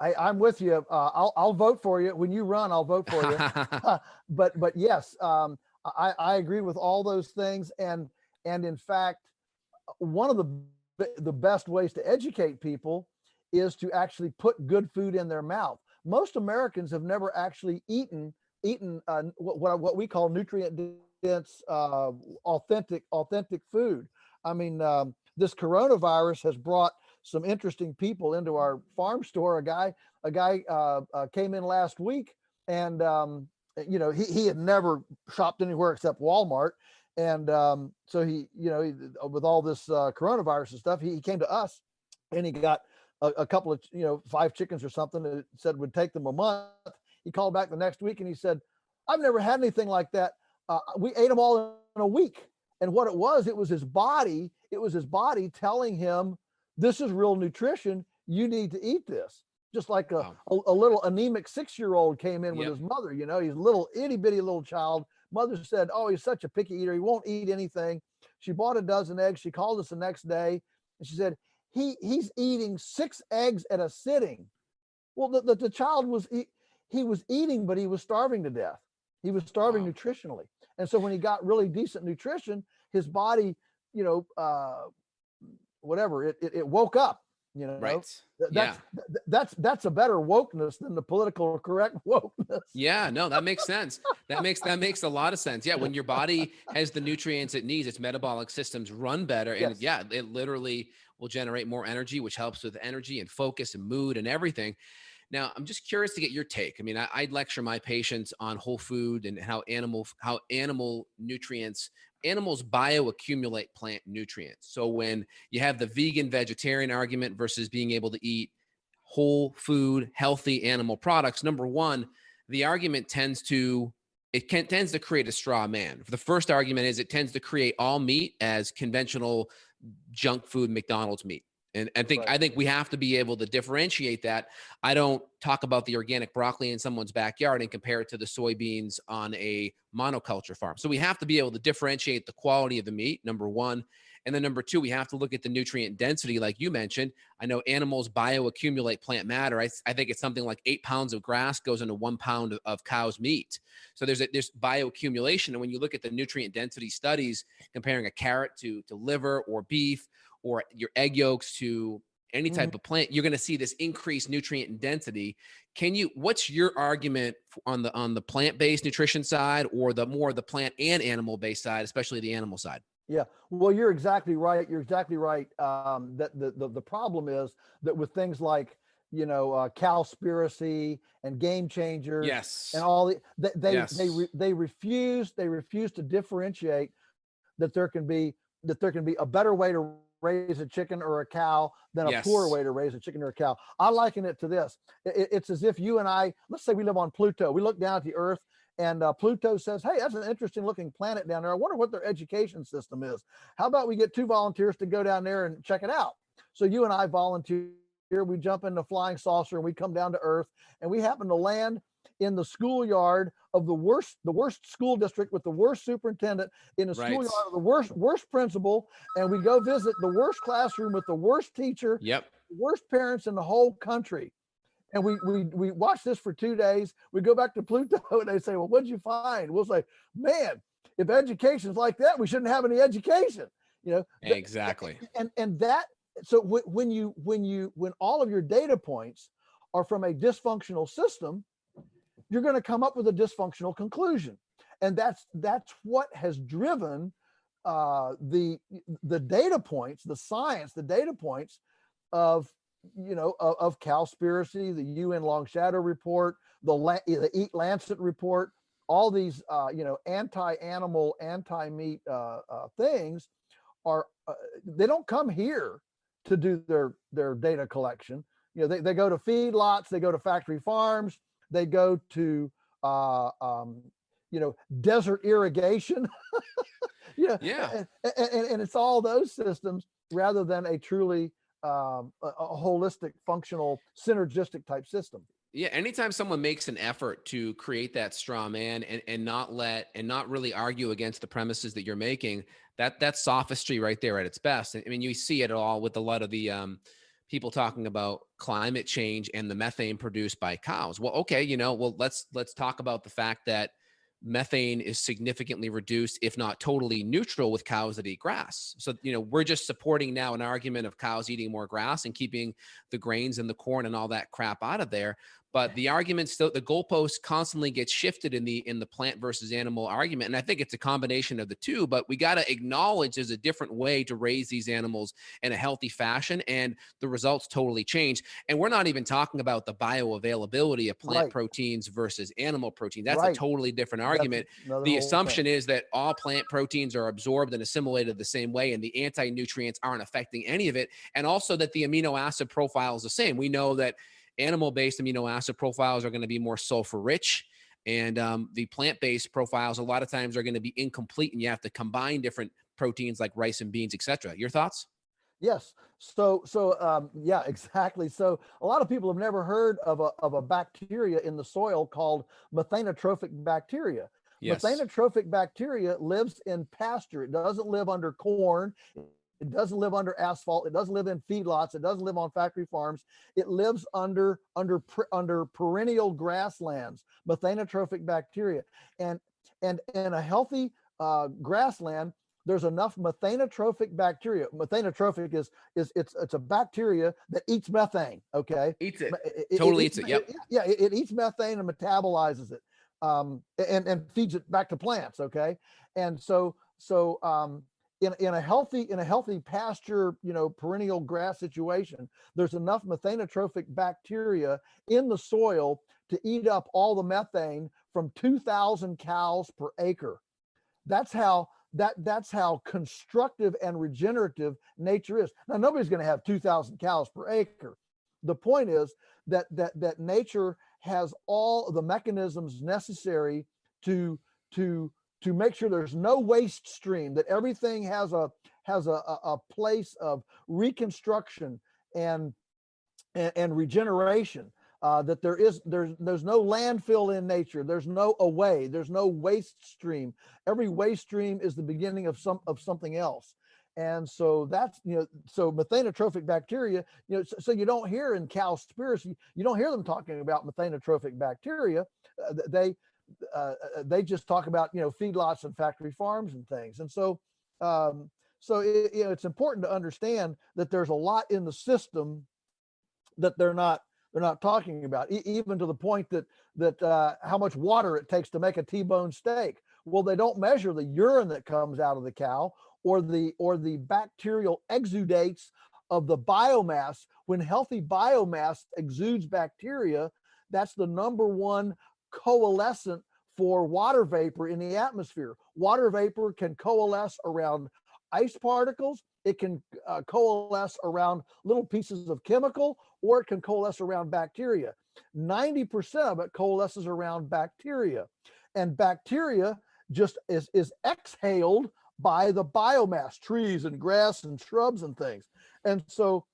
[SPEAKER 2] I'm with you. I'll vote for you when you run. I'll vote for you. But yes, I agree with all those things. And in fact, one of the best ways to educate people is to actually put good food in their mouth. Most Americans have never actually eaten what we call nutrient dense, authentic food. I mean, this coronavirus has brought some interesting people into our farm store. A guy came in last week, and he had never shopped anywhere except Walmart, and so he with all this coronavirus and stuff, he came to us, and he got a couple of 5 chickens or something that said would take them a month. He called back the next week and he said, "I've never had anything like that. We ate them all in a week." And what it was his body. It was his body telling him, "This is real nutrition. You need to eat this." Just like a little anemic 6-year-old came in with his mother. He's a little itty bitty little child. Mother said, "Oh, he's such a picky eater. He won't eat anything." She bought a dozen eggs. She called us the next day and she said, he's eating 6 eggs at a sitting. Well, the child was eating, but he was starving to death. He was starving nutritionally. And so when he got really decent nutrition, his body, whatever, it woke up,
[SPEAKER 3] Right.
[SPEAKER 2] That's a better wokeness than the political correct wokeness.
[SPEAKER 3] Yeah, no, that makes sense. That makes a lot of sense. Yeah. When your body has the nutrients it needs, its metabolic systems run better. And it literally will generate more energy, which helps with energy and focus and mood and everything. Now, I'm just curious to get your take. I mean, I'd lecture my patients on whole food and how animal nutrients, animals bioaccumulate plant nutrients. So when you have the vegan vegetarian argument versus being able to eat whole food, healthy animal products, number one, the argument tends to create a straw man. The first argument is it tends to create all meat as conventional junk food, McDonald's meat. And I think we have to be able to differentiate that. I don't talk about the organic broccoli in someone's backyard and compare it to the soybeans on a monoculture farm. So we have to be able to differentiate the quality of the meat, number one. And then number two, we have to look at the nutrient density, like you mentioned. I know animals bioaccumulate plant matter. I think it's something like 8 pounds of grass goes into 1 pound of cow's meat. So there's bioaccumulation. And when you look at the nutrient density studies, comparing a carrot to liver or beef, or your egg yolks to any type of plant, you're going to see this increased nutrient density. What's your argument on the plant-based nutrition side, or the more the plant and animal-based side, especially the animal side?
[SPEAKER 2] Yeah, well, you're exactly right. You're exactly right. That the problem is that with things like, cowspiracy and game changers,
[SPEAKER 3] Yes,
[SPEAKER 2] and all
[SPEAKER 3] yes.
[SPEAKER 2] they refuse to differentiate that there can be a better way to raise a chicken or a cow than a poorer way to raise a chicken or a cow. I liken it to this. It's as if you and I, let's say we live on Pluto. We look down at the Earth, and Pluto says, hey, that's an interesting looking planet down there. I wonder what their education system is. How about we get 2 volunteers to go down there and check it out? So you and I volunteer, we jump in the flying saucer and we come down to Earth, and we happen to land in the schoolyard of the worst school district with the worst superintendent, in the schoolyard of the worst principal, and we go visit the worst classroom with the worst teacher, the worst parents in the whole country. And we watch this for 2 days. We go back to Pluto and they say, well, what'd you find? We'll say, man, if education's like that, we shouldn't have any education.
[SPEAKER 3] Exactly.
[SPEAKER 2] And that, so when all of your data points are from a dysfunctional system, you're going to come up with a dysfunctional conclusion. And that's what has driven the data points, the science, the data points of cowspiracy, the UN Long Shadow report, the Eat Lancet report, all these anti-animal, anti-meat things are they don't come here to do their data collection. They go to feedlots, they go to factory farms, they go to desert irrigation. And it's all those systems rather than a truly a holistic, functional, synergistic type system.
[SPEAKER 3] Yeah, anytime someone makes an effort to create that straw man and not really argue against the premises that you're making, that's sophistry right there at its best. I mean, you see it all with a lot of the people talking about climate change and the methane produced by cows. Well, okay, let's talk about the fact that methane is significantly reduced, if not totally neutral, with cows that eat grass. So, we're just supporting now an argument of cows eating more grass and keeping the grains and the corn and all that crap out of there. But the argument still, the goalpost constantly gets shifted in the plant versus animal argument. And I think it's a combination of the two, but we got to acknowledge there's a different way to raise these animals in a healthy fashion, and the results totally change. And we're not even talking about the bioavailability of plant proteins versus animal protein. That's a totally different argument. The assumption is that all plant proteins are absorbed and assimilated the same way, and the anti-nutrients aren't affecting any of it. And also that the amino acid profile is the same. We know that animal-based amino acid profiles are going to be more sulfur-rich, and the plant-based profiles a lot of times are going to be incomplete, and you have to combine different proteins like rice and beans, etc. Your thoughts?
[SPEAKER 2] Yes. So yeah, exactly. So a lot of people have never heard of a bacteria in the soil called methanotrophic bacteria. Yes. Methanotrophic bacteria lives in pasture. It doesn't live under corn. It doesn't live under asphalt. It doesn't live in feedlots. It doesn't live on factory farms. It lives under perennial grasslands, methanotrophic bacteria. And in a healthy grassland, there's enough methanotrophic bacteria. Methanotrophic is it's a bacteria that eats methane. Okay,
[SPEAKER 3] eats it. Totally eats it. Yep.
[SPEAKER 2] It eats methane and metabolizes it, and feeds it back to plants. Okay, and so in a healthy pasture, perennial grass situation, there's enough methanotrophic bacteria in the soil to eat up all the methane from 2,000 cows per acre. That's how constructive and regenerative nature is. Now, nobody's going to have 2,000 cows per acre. The point is that nature has all the mechanisms necessary to make sure there's no waste stream, that everything has a place of reconstruction and regeneration. That there's no landfill in nature. There's no waste stream. Every waste stream is the beginning of something else. And so that's, so methanotrophic bacteria, so you don't hear in cow spirits, you don't hear them talking about methanotrophic bacteria. They just talk about, feedlots and factory farms and things. And so, it's important to understand that there's a lot in the system that they're not talking about, even to the point that how much water it takes to make a T-bone steak. Well, they don't measure the urine that comes out of the cow or the bacterial exudates of the biomass. When healthy biomass exudes bacteria, that's the number one coalescent for water vapor in the atmosphere. Water vapor can coalesce around ice particles. It can coalesce around little pieces of chemical, or it can coalesce around bacteria. 90% of it coalesces around bacteria, and bacteria just is exhaled by the biomass, trees and grass and shrubs and things. And so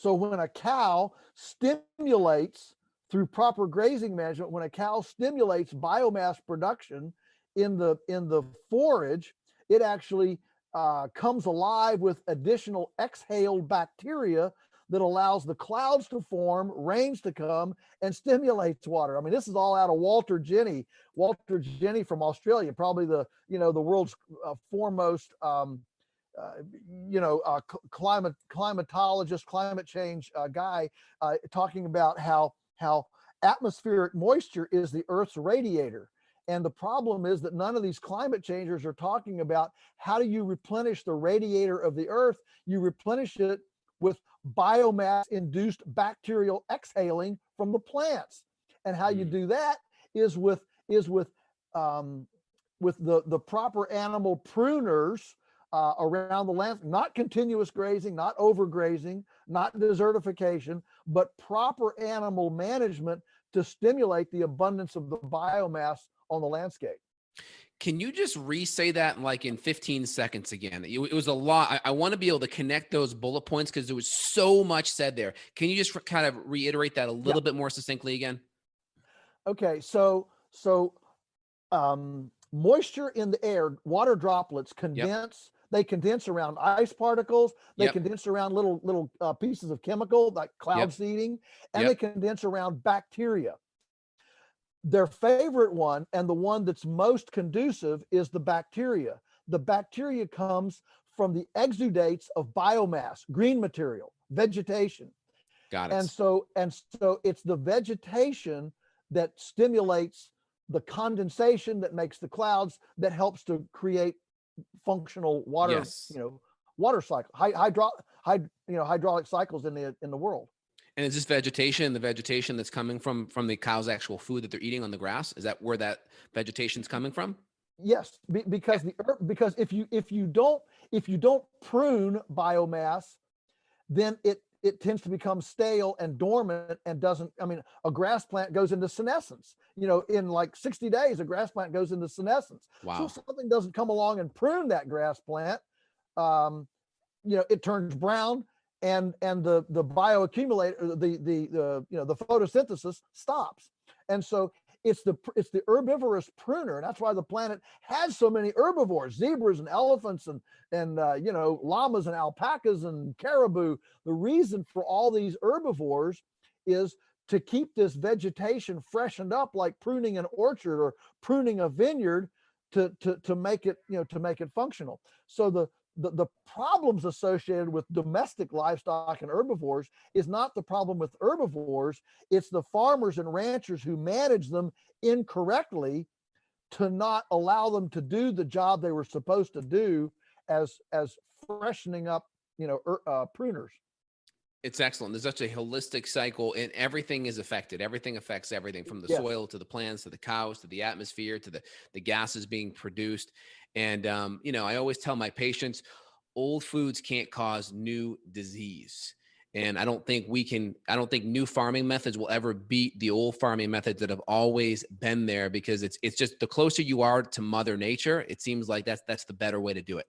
[SPEAKER 2] when a cow stimulates through proper grazing management, when a cow stimulates biomass production in the forage, it actually comes alive with additional exhaled bacteria that allows the clouds to form, rains to come, and stimulates water. I mean, this is all out of Walter Jenney from Australia, probably the world's foremost climatologist, climate change guy, talking about how atmospheric moisture is the Earth's radiator. And the problem is that none of these climate changers are talking about how do you replenish the radiator of the Earth. You replenish it with biomass-induced bacterial exhaling from the plants. And how you do that is with the proper animal pruners around the land, not continuous grazing, not overgrazing, not desertification, but proper animal management to stimulate the abundance of the biomass on the landscape.
[SPEAKER 3] Can you just re-say that like in 15 seconds again? It was a lot. I want to be able to connect those bullet points because there was so much said there. Can you just kind of reiterate that a little bit more succinctly again?
[SPEAKER 2] Okay, so moisture in the air, water droplets condense. They condense around ice particles. They condense around little pieces of chemical like cloud seeding, and they condense around bacteria. Their favorite one, and the one that's most conducive, is the bacteria. The bacteria comes from the exudates of biomass, green material, vegetation.
[SPEAKER 3] Got it.
[SPEAKER 2] And so it's the vegetation that stimulates the condensation that makes the clouds, that helps to create functional water, water cycle, hydraulic cycles in the world.
[SPEAKER 3] And is this vegetation, the vegetation that's coming from the cow's actual food that they're eating on the grass? Is that where that vegetation's coming from?
[SPEAKER 2] Yes, because if you don't prune biomass, then it tends to become stale and dormant and doesn't. I mean, a grass plant goes into senescence. In like 60 days, a grass plant goes into senescence.
[SPEAKER 3] Wow.
[SPEAKER 2] So if something doesn't come along and prune that grass plant, it turns brown. And the bioaccumulator, the photosynthesis stops. And so it's the herbivorous pruner, and that's why the planet has so many herbivores: zebras and elephants and llamas and alpacas and caribou. The reason for all these herbivores is to keep this vegetation freshened up, like pruning an orchard or pruning a vineyard, to make it functional. So the problems associated with domestic livestock and herbivores is not the problem with herbivores. It's the farmers and ranchers who manage them incorrectly to not allow them to do the job they were supposed to do as freshening up, pruners.
[SPEAKER 3] It's excellent. There's such a holistic cycle, and everything is affected. Everything affects everything, from the soil to the plants to the cows to the atmosphere to the gases being produced. And I always tell my patients, old foods can't cause new disease. And I don't think new farming methods will ever beat the old farming methods that have always been there, because it's just the closer you are to Mother Nature, it seems like that's the better way to do it.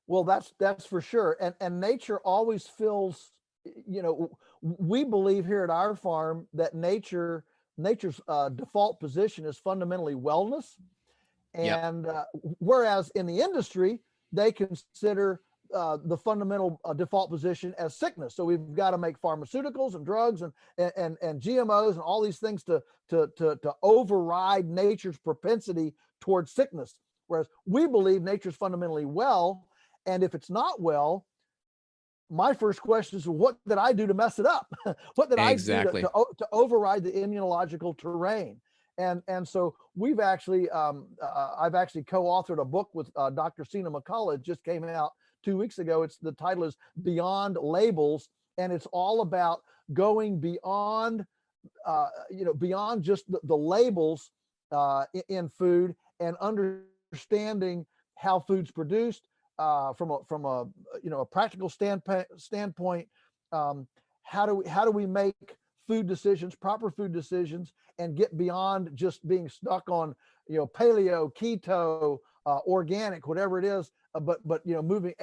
[SPEAKER 2] Well, that's for sure. And nature always feels, we believe here at our farm that nature's default position is fundamentally wellness. And whereas in the industry, they consider the fundamental default position as sickness. So we've got to make pharmaceuticals and drugs and GMOs and all these things to override nature's propensity towards sickness. Whereas we believe nature's fundamentally well, and if it's not well, my first question is, what did I do to mess it up? What did I do to override the immunological terrain? And so we've actually, I've actually co-authored a book with Dr. Sina McCullough. It just came out 2 weeks ago. The title is Beyond Labels, and it's all about going beyond, beyond just the labels in food, and understanding how food's produced from a practical standpoint. How do we make food decisions, proper food decisions, and get beyond just being stuck on paleo, keto, organic, whatever it is, but moving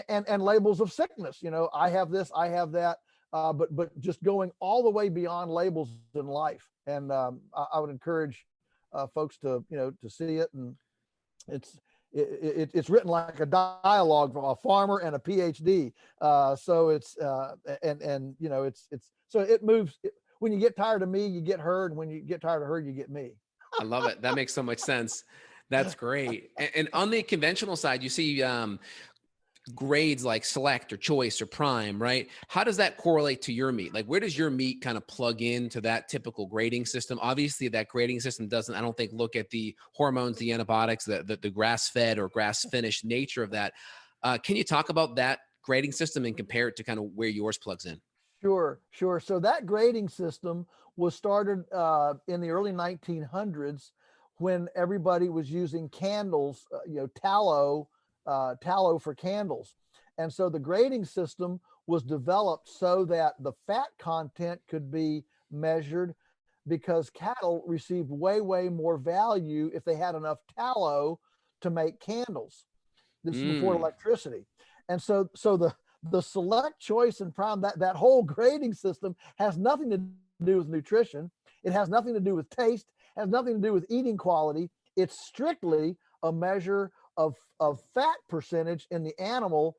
[SPEAKER 2] and labels of sickness. I have this, I have that, but just going all the way beyond labels in life. And I would encourage folks to see it. And it's written like a dialogue from a farmer and a PhD. So it's so it moves. When you get tired of me, you get her, and when you get tired of her, you get me.
[SPEAKER 3] I love it. That makes so much sense. That's great. And on the conventional side, you see grades like select or choice or prime, right? How does that correlate to your meat? Like, where does your meat kind of plug into that typical grading system? Obviously, that grading system doesn't, I don't think, look at the hormones, the antibiotics, the grass-fed or grass-finished nature of that. Can you talk about that grading system and compare it to kind of where yours plugs in?
[SPEAKER 2] Sure. So that grading system was started in the early 1900s, when everybody was using candles, tallow for candles. And so the grading system was developed so that the fat content could be measured, because cattle received way more value if they had enough tallow to make candles. This is before electricity. And so the select, choice, and prime, that whole grading system has nothing to do with nutrition. It has nothing to do with taste, has nothing to do with eating quality. It's strictly a measure of fat percentage in the animal,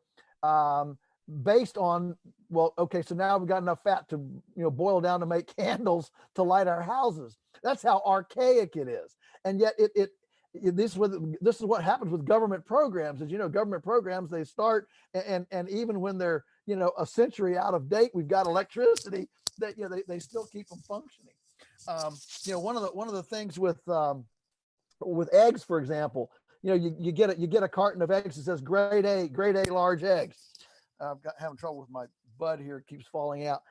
[SPEAKER 2] based on, well, okay, so now we've got enough fat to boil down to make candles to light our houses. That's how archaic it is. And yet this is what happens with government programs. As you know, government programs, they start, and even when they're a century out of date, we've got electricity, that they still keep them functioning. One of the things with eggs, for example, you get a carton of eggs that says grade A large eggs. I've got having trouble with my bud here; it keeps falling out.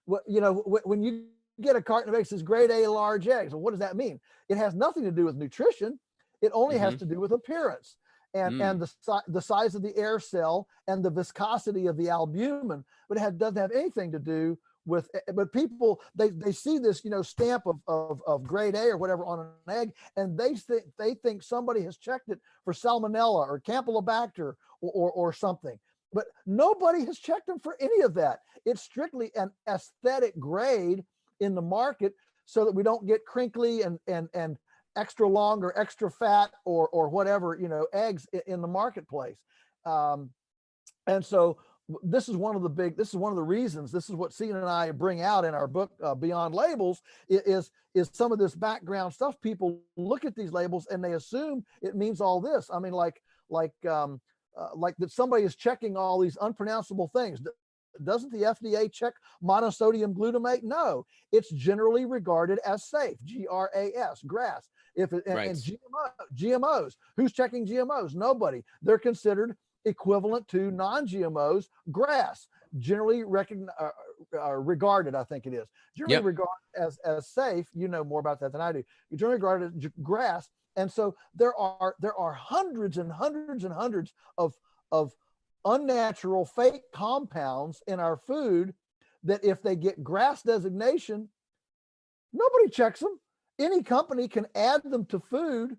[SPEAKER 2] When you get a carton of eggs that says grade A large eggs, well, what does that mean? It has nothing to do with nutrition. It only has to do with appearance and the size of the air cell and the viscosity of the albumin, but it doesn't have anything to do with. But people, they see this stamp of grade A or whatever on an egg, and they think somebody has checked it for salmonella or campylobacter or something. But nobody has checked them for any of that. It's strictly an aesthetic grade in the market, so that we don't get crinkly and extra long or extra fat or whatever eggs in the marketplace. And so this is one of the reasons. This is what Sina and I bring out in our book, Beyond Labels, is some of this background stuff. People look at these labels and they assume it means all this. I mean, like that somebody is checking all these unpronounceable things. Doesn't the FDA check monosodium glutamate? No, it's generally regarded as safe. GRAS, grass. And GMOs. Who's checking GMOs? Nobody. They're considered equivalent to non-GMOs, grass. Generally regarded, I think it is. Generally regarded as safe. You know more about that than I do. You generally regarded as grass. And so there are hundreds and hundreds and hundreds of unnatural fake compounds in our food that, if they get grass designation, nobody checks them. Any company can add them to food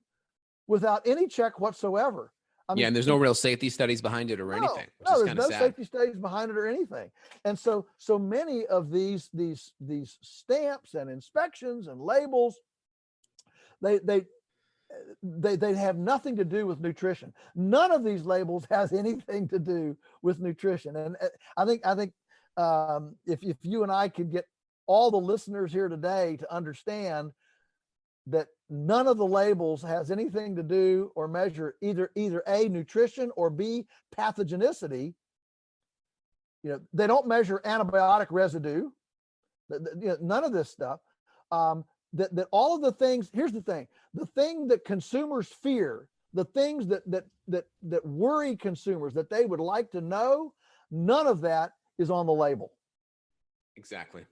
[SPEAKER 2] without any check whatsoever. I mean,
[SPEAKER 3] and there's no real safety studies behind it or anything.
[SPEAKER 2] No, there's no safety studies behind it or anything. And so many of these stamps and inspections and labels, they they have nothing to do with nutrition. None of these labels has anything to do with nutrition. And I think if you and I could get all the listeners here today to understand that none of the labels has anything to do or measure either A, nutrition, or B, pathogenicity. They don't measure antibiotic residue. None of this stuff. That all of the things. Here's the thing: the thing that consumers fear, the things that worry consumers that they would like to know, none of that is on the label.
[SPEAKER 3] Exactly.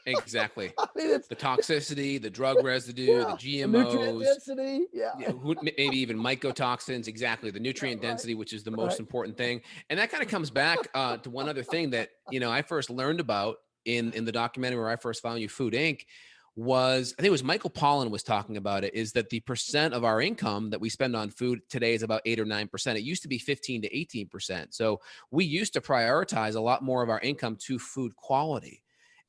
[SPEAKER 3] Exactly.
[SPEAKER 2] I mean,
[SPEAKER 3] the toxicity, the drug residue, the GMOs,
[SPEAKER 2] the nutrient density,
[SPEAKER 3] maybe even mycotoxins. Exactly. The nutrient density, which is the most important thing. And that kind of comes back to one other thing that, I first learned about in the documentary where I first found you, Food Inc., was, I think it was Michael Pollan was talking about it, is that the percent of our income that we spend on food today is about 8 or 9%. It used to be 15 to 18%. So we used to prioritize a lot more of our income to food quality.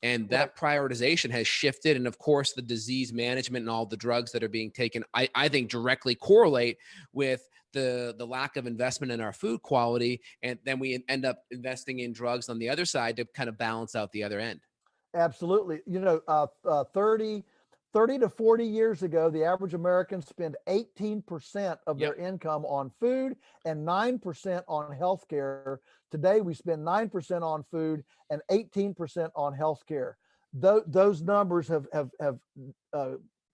[SPEAKER 3] And that prioritization has shifted. And of course, the disease management and all the drugs that are being taken, I think directly correlate with the lack of investment in our food quality. And then we end up investing in drugs on the other side to kind of balance out the other end.
[SPEAKER 2] Absolutely. 30 to 40 years ago, the average American spent 18% of their income on food and 9% on healthcare. Today, we spend 9% on food and 18% on healthcare. Those numbers have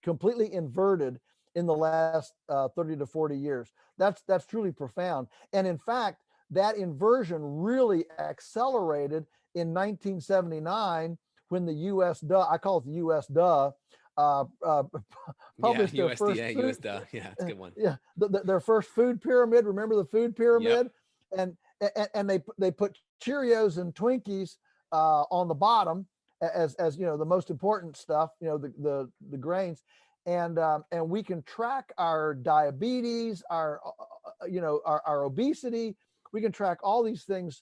[SPEAKER 2] completely inverted in the last 30 to 40 years. That's truly profound. And in fact, that inversion really accelerated in 1979 when the U.S. I call it the U.S. published their first
[SPEAKER 3] USDA, USDA. Yeah, it's a good one.
[SPEAKER 2] Yeah, their first food pyramid. Remember the food pyramid? Yep. And they put Cheerios and Twinkies on the bottom as the most important stuff. The grains, and we can track our diabetes, our obesity. We can track all these things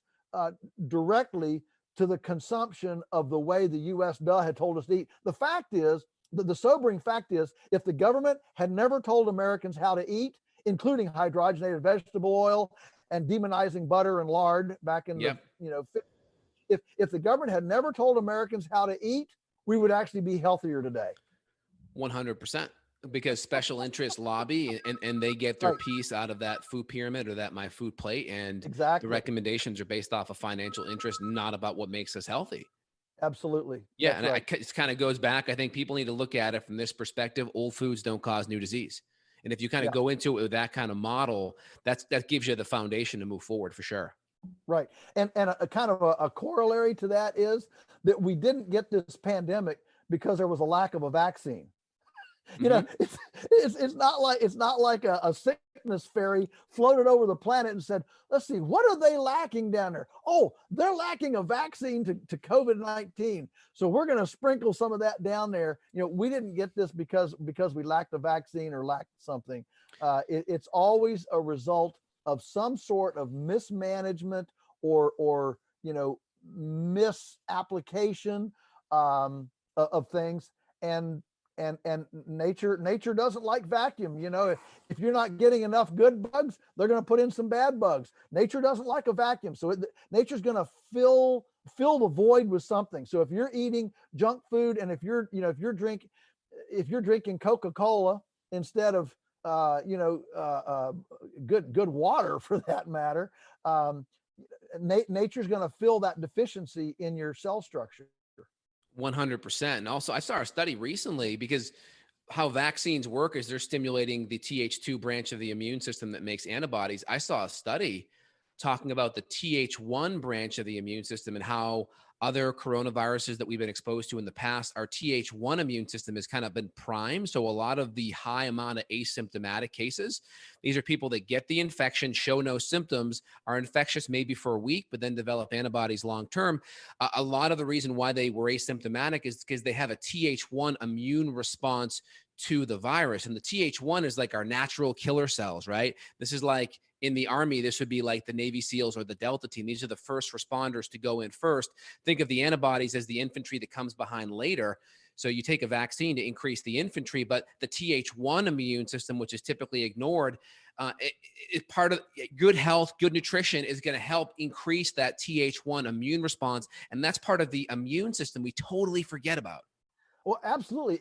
[SPEAKER 2] directly to the consumption of the way the U.S. had told us to eat. The fact is, the sobering fact is, if the government had never told Americans how to eat, including hydrogenated vegetable oil and demonizing butter and lard back in if the government had never told Americans how to eat, we would actually be healthier today.
[SPEAKER 3] 100%. Because special interests lobby and they get their piece out of that food pyramid or that my food plate. And the recommendations are based off of financial interest, not about what makes us healthy.
[SPEAKER 2] Absolutely.
[SPEAKER 3] Yeah. That's it kind of goes back. I think people need to look at it from this perspective. Old foods don't cause new disease. And if you kind of go into it with that kind of model, that gives you the foundation to move forward for sure.
[SPEAKER 2] Right. And a kind of a corollary to that is that we didn't get this pandemic because there was a lack of a vaccine. It's not like a sickness fairy floated over the planet and said, let's see, what are they lacking down there? Oh, they're lacking a vaccine to COVID-19. So we're going to sprinkle some of that down there. We didn't get this because we lacked a vaccine or lacked something. It's always a result of some sort of mismanagement or misapplication of things. And nature doesn't like vacuum. If you're not getting enough good bugs, they're going to put in some bad bugs. Nature doesn't like a vacuum. So nature's going to fill the void with something. So if you're eating junk food and if you're drinking Coca-Cola instead of good water for that matter, nature's going to fill that deficiency in your cell structure.
[SPEAKER 3] 100%. And also I saw a study recently because how vaccines work is they're stimulating the Th2 branch of the immune system that makes antibodies. I saw a study talking about the Th1 branch of the immune system and how other coronaviruses that we've been exposed to in the past, our Th1 immune system has kind of been primed. So a lot of the high amount of asymptomatic cases, these are people that get the infection, show no symptoms, are infectious maybe for a week, but then develop antibodies long-term. A lot of the reason why they were asymptomatic is because they have a Th1 immune response to the virus. And the Th1 is like our natural killer cells, right? This is like in the Army, this would be like the Navy SEALs or the Delta team. These are the first responders to go in first. Think of the antibodies as the infantry that comes behind later. So you take a vaccine to increase the infantry, but the Th1 immune system, which is typically ignored, it part of good health, good nutrition is going to help increase that Th1 immune response. And that's part of the immune system we totally forget about.
[SPEAKER 2] Well, absolutely.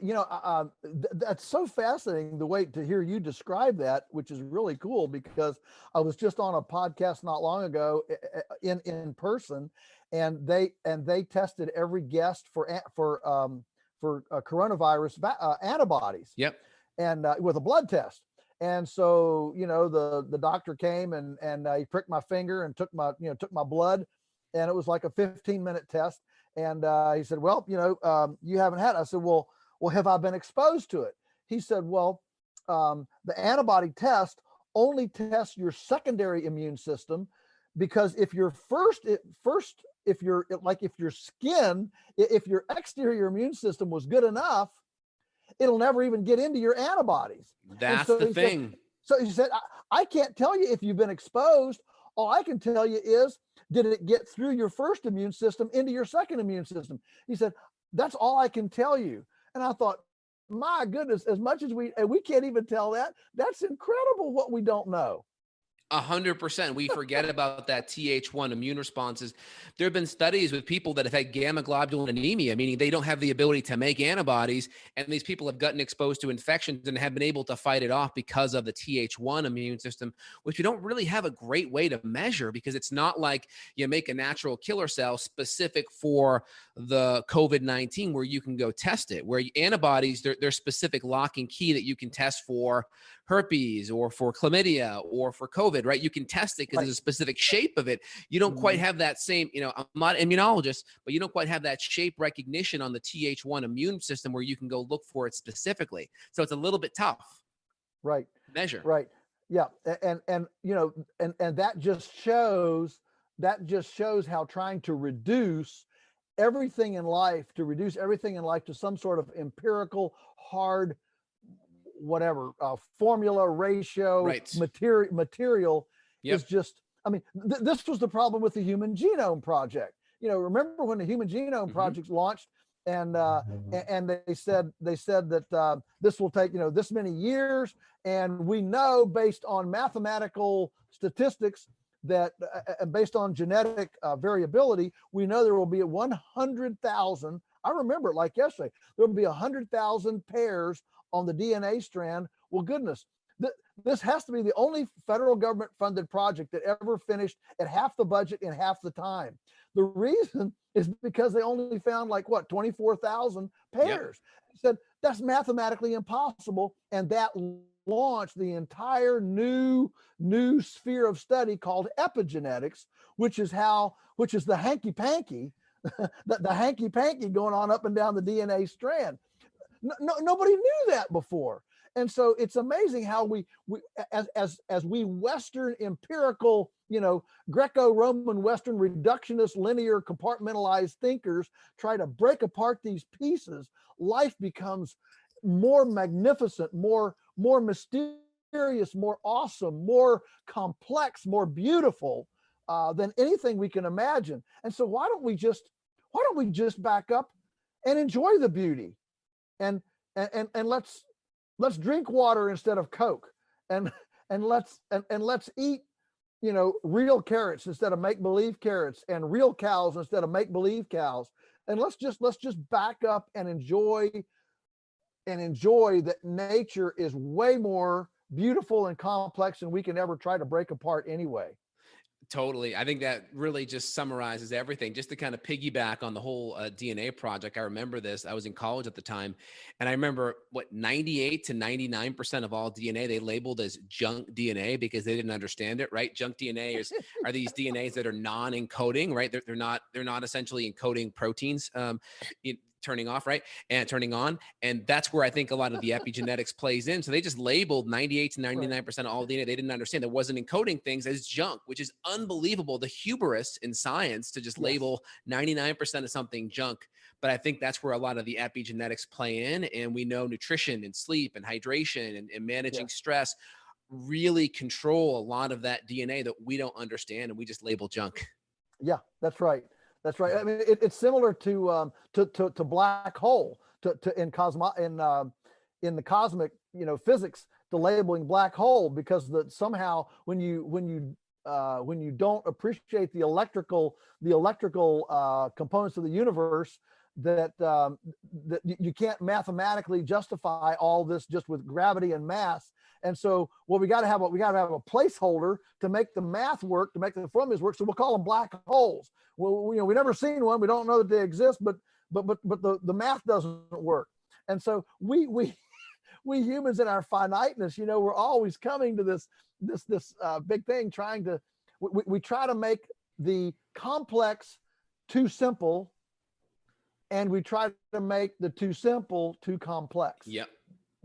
[SPEAKER 2] That's so fascinating the way to hear you describe that, which is really cool, because I was just on a podcast not long ago in person, and they tested every guest for coronavirus antibodies.
[SPEAKER 3] Yep.
[SPEAKER 2] And with a blood test. And so, the doctor came and he pricked my finger and took my blood, and it was like a 15-minute test. And he said, well, you haven't had it. I said, well, have I been exposed to it? He said, well, the antibody test only tests your secondary immune system, because if your if your exterior immune system was good enough, it'll never even get into your antibodies.
[SPEAKER 3] That's the thing.
[SPEAKER 2] So he said, I can't tell you if you've been exposed. All I can tell you is, did it get through your first immune system into your second immune system? He said, that's all I can tell you. And I thought, my goodness, as much as we can't even tell that, that's incredible what we don't know.
[SPEAKER 3] 100%. We forget about that Th1 immune responses. There have been studies with people that have had gamma globulin anemia, meaning they don't have the ability to make antibodies. And these people have gotten exposed to infections and have been able to fight it off because of the Th1 immune system, which we don't really have a great way to measure, because it's not like you make a natural killer cell specific for the COVID-19 where you can go test it, where antibodies, they're specific lock and key that you can test for herpes or for chlamydia or for COVID, right? You can test it because
[SPEAKER 2] Right.
[SPEAKER 3] there's a specific shape of it. You don't quite have that same, I'm not an immunologist, but you don't quite have that shape recognition on the Th1 immune system where you can go look for it specifically. So it's a little bit tough.
[SPEAKER 2] Right.
[SPEAKER 3] Measure.
[SPEAKER 2] Right. Yeah. And that just shows how trying to reduce everything in life to some sort of empirical, hard, whatever formula, ratio,
[SPEAKER 3] Right.
[SPEAKER 2] material
[SPEAKER 3] Yep.
[SPEAKER 2] is just, this was the problem with the Human Genome Project. Remember when the Human Genome Project launched, and they said that this will take this many years, and we know based on mathematical statistics that based on genetic variability, we know there will be 100,000. I remember it like yesterday. There will be 100,000 pairs on the DNA strand. Well, goodness, this has to be the only federal government funded project that ever finished at half the budget in half the time. The reason is because they only found 24,000 pairs. He said that's mathematically impossible, and that launched the entire new sphere of study called epigenetics, which is the hanky panky, the hanky panky going on up and down the DNA strand. Nobody knew that before. And so it's amazing how we as we Western empirical, Greco-Roman Western reductionist, linear, compartmentalized thinkers try to break apart these pieces, life becomes more magnificent, more mysterious, more awesome, more complex, more beautiful than anything we can imagine. And so why don't we just back up and enjoy the beauty? And let's drink water instead of Coke, and let's eat real carrots instead of make-believe carrots, and real cows instead of make-believe cows. And let's just back up and enjoy that nature is way more beautiful and complex than we can ever try to break apart anyway.
[SPEAKER 3] Totally. I think that really just summarizes everything. Just to kind of piggyback on the whole DNA project. I remember this. I was in college at the time, and I remember 98 to 99% of all DNA they labeled as junk DNA because they didn't understand it. Right? Junk DNA are these DNAs that are non-encoding. Right? They're not essentially encoding proteins. Turning off, right? And turning on. And that's where I think a lot of the epigenetics plays in. So they just labeled 98 to 99% of all DNA. They didn't understand that wasn't encoding things as junk, which is unbelievable. The hubris in science to just label 99% of something junk. But I think that's where a lot of the epigenetics play in. And we know nutrition and sleep and hydration and managing stress really control a lot of that DNA that we don't understand and we just label junk.
[SPEAKER 2] Yeah, that's right. That's right. I mean, it's similar to black hole. in the cosmic, physics, to labeling black hole, because somehow when you don't appreciate the electrical components of the universe, that you can't mathematically justify all this just with gravity and mass. And so, well, we got to have a placeholder to make the math work, to make the formulas work. So we'll call them black holes. Well, we never seen one. We don't know that they exist, but the math doesn't work. And so we humans in our finiteness, we're always coming to this big thing, we try to make the complex too simple, and we try to make the too simple too complex.
[SPEAKER 3] Yep.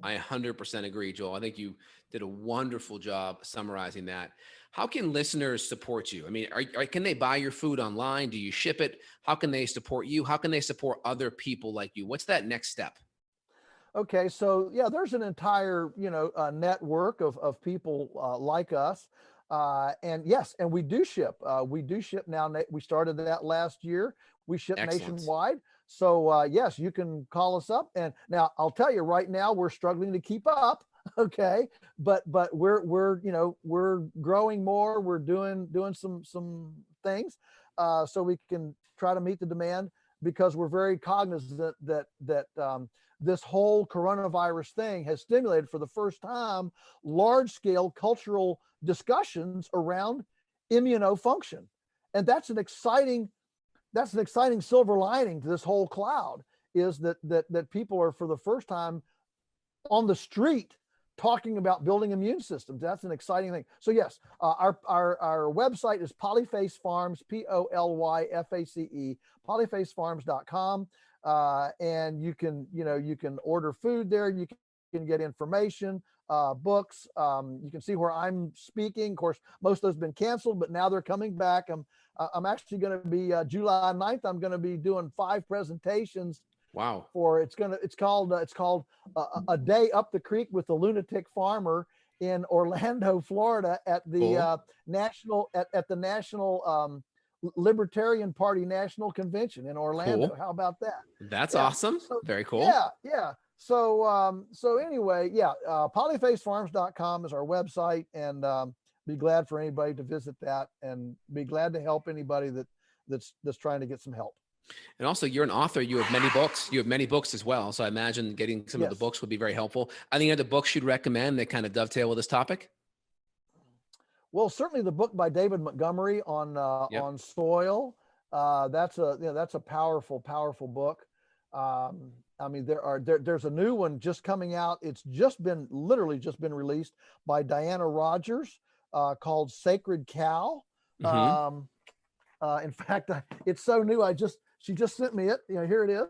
[SPEAKER 3] I 100% agree, Joel. I think you did a wonderful job summarizing that. How can listeners support you? I mean, can they buy your food online? Do you ship it? How can they support you? How can they support other people like you? What's that next step?
[SPEAKER 2] Okay, so yeah, there's an entire network of people like us, and yes, and we do ship. We do ship now. We started that last year. We ship nationwide. So yes, you can call us up. And now I'll tell you right now, we're struggling to keep up. Okay, but we're growing more. We're doing some things so we can try to meet the demand, because we're very cognizant that this whole coronavirus thing has stimulated for the first time large-scale cultural discussions around immunofunction, and that's an exciting silver lining to this whole cloud, is that people are for the first time on the street talking about building immune systems. That's an exciting thing. So yes, our website is Polyface Farms, Polyface, polyfacefarms.com. And you can order food there. You can get information, books. You can see where I'm speaking. Of course, most of those have been canceled, but now they're coming back. I'm actually going to be July 9th. I'm going to be doing 5 presentations.
[SPEAKER 3] Wow.
[SPEAKER 2] It's called A Day Up the Creek with the Lunatic Farmer in Orlando, Florida, at the National Libertarian Party National Convention in Orlando. Cool. How about that?
[SPEAKER 3] That's awesome. So, very cool.
[SPEAKER 2] Yeah. So anyway, polyfacefarms.com is our website, and be glad for anybody to visit that, and be glad to help anybody that's trying to get some help.
[SPEAKER 3] And also, you're an author. You have many books. You have many books as well. So I imagine getting some of the books would be very helpful. Any other books you'd recommend that kind of dovetail with this topic?
[SPEAKER 2] Well, certainly the book by David Montgomery on soil. That's a powerful book. I mean, there's a new one just coming out. It's literally just been released by Diana Rogers, called Sacred Cow. In fact, it's so new. She just sent me it. Here it is.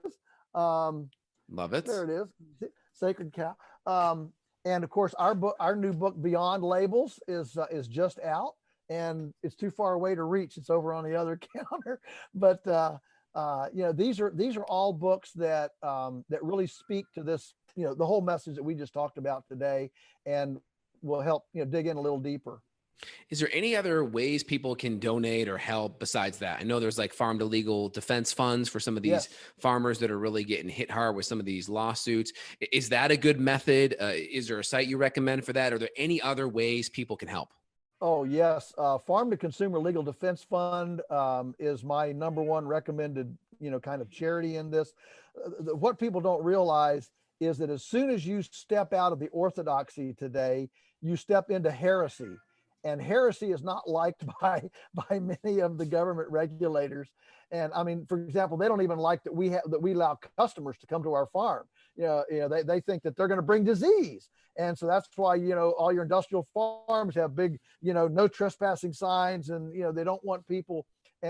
[SPEAKER 3] Love it.
[SPEAKER 2] There it is. Sacred Cow. And of course, our new book, Beyond Labels, is just out, and it's too far away to reach. It's over on the other counter. But these are all books that really speak to this, the whole message that we just talked about today, and will help dig in a little deeper.
[SPEAKER 3] Is there any other ways people can donate or help besides that? I know there's like farm to legal defense funds for some of these farmers that are really getting hit hard with some of these lawsuits. Is that a good method? Is there a site you recommend for that? Are there any other ways people can help?
[SPEAKER 2] Oh, yes. Farm to Consumer Legal Defense Fund is my number one recommended, kind of charity in this. What people don't realize is that as soon as you step out of the orthodoxy today, you step into heresy. And heresy is not liked by many of the government regulators. And I mean, for example, they don't even like that we allow customers to come to our farm. They think that they're going to bring disease. And so that's why, all your industrial farms have big, no trespassing signs, and, they don't want people.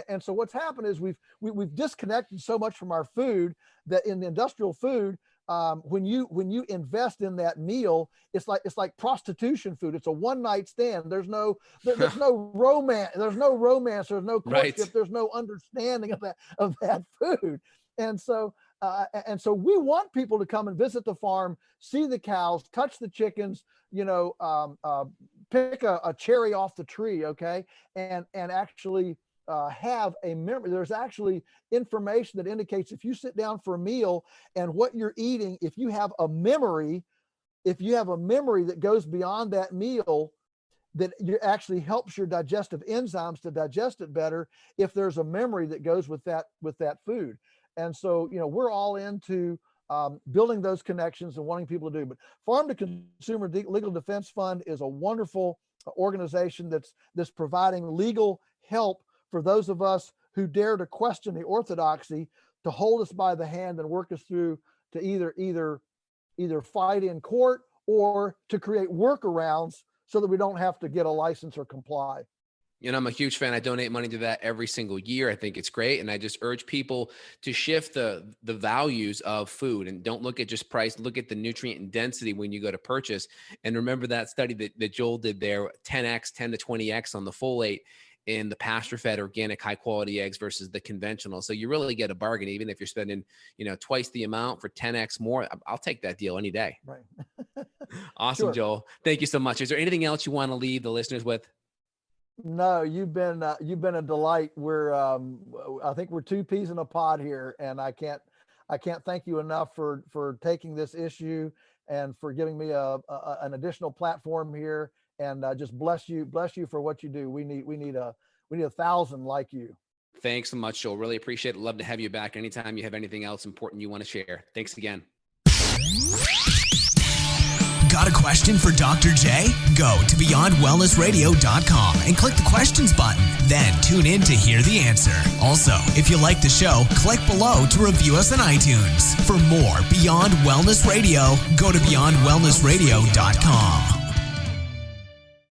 [SPEAKER 2] And so what's happened is we've disconnected so much from our food that in the industrial food, when you invest in that meal, it's like prostitution food. It's a one-night stand. There's no romance. There's no romance. There's no courtship. Right. There's no understanding of that food. And so we want people to come and visit the farm, see the cows, touch the chickens, pick a cherry off the tree, okay, and actually have a memory. There's actually information that indicates if you sit down for a meal and what you're eating, if you have a memory that goes beyond that meal, that you actually helps your digestive enzymes to digest it better if there's a memory that goes with that food. And so, we're all into building those connections and wanting people to do. But Farm to Consumer Legal Defense Fund is a wonderful organization that's providing legal help for those of us who dare to question the orthodoxy, to hold us by the hand and work us through to either fight in court or to create workarounds so that we don't have to get a license or comply.
[SPEAKER 3] I'm a huge fan. I donate money to that every single year. I think it's great. And I just urge people to shift the values of food and don't look at just price, look at the nutrient and density when you go to purchase. And remember that study that Joel did there, 10x, 10 to 20x on the folate in the pasture-fed organic high-quality eggs versus the conventional. So you really get a bargain, even if you're spending, twice the amount for 10x more. I'll take that deal any day.
[SPEAKER 2] Right.
[SPEAKER 3] Awesome,
[SPEAKER 2] Sure.
[SPEAKER 3] Joel. Thank you so much. Is there anything else you want to leave the listeners with?
[SPEAKER 2] No, you've been a delight. I think we're two peas in a pod here, and I can't thank you enough for taking this issue and for giving me an additional platform here. And just bless you for what you do. We need 1,000 like you.
[SPEAKER 3] Thanks so much, Joel. Really appreciate it. Love to have you back anytime you have anything else important you want to share. Thanks again.
[SPEAKER 4] Got a question for Dr. J? Go to beyondwellnessradio.com and click the questions button. Then tune in to hear the answer. Also, if you like the show, click below to review us on iTunes. For more Beyond Wellness Radio, go to beyondwellnessradio.com.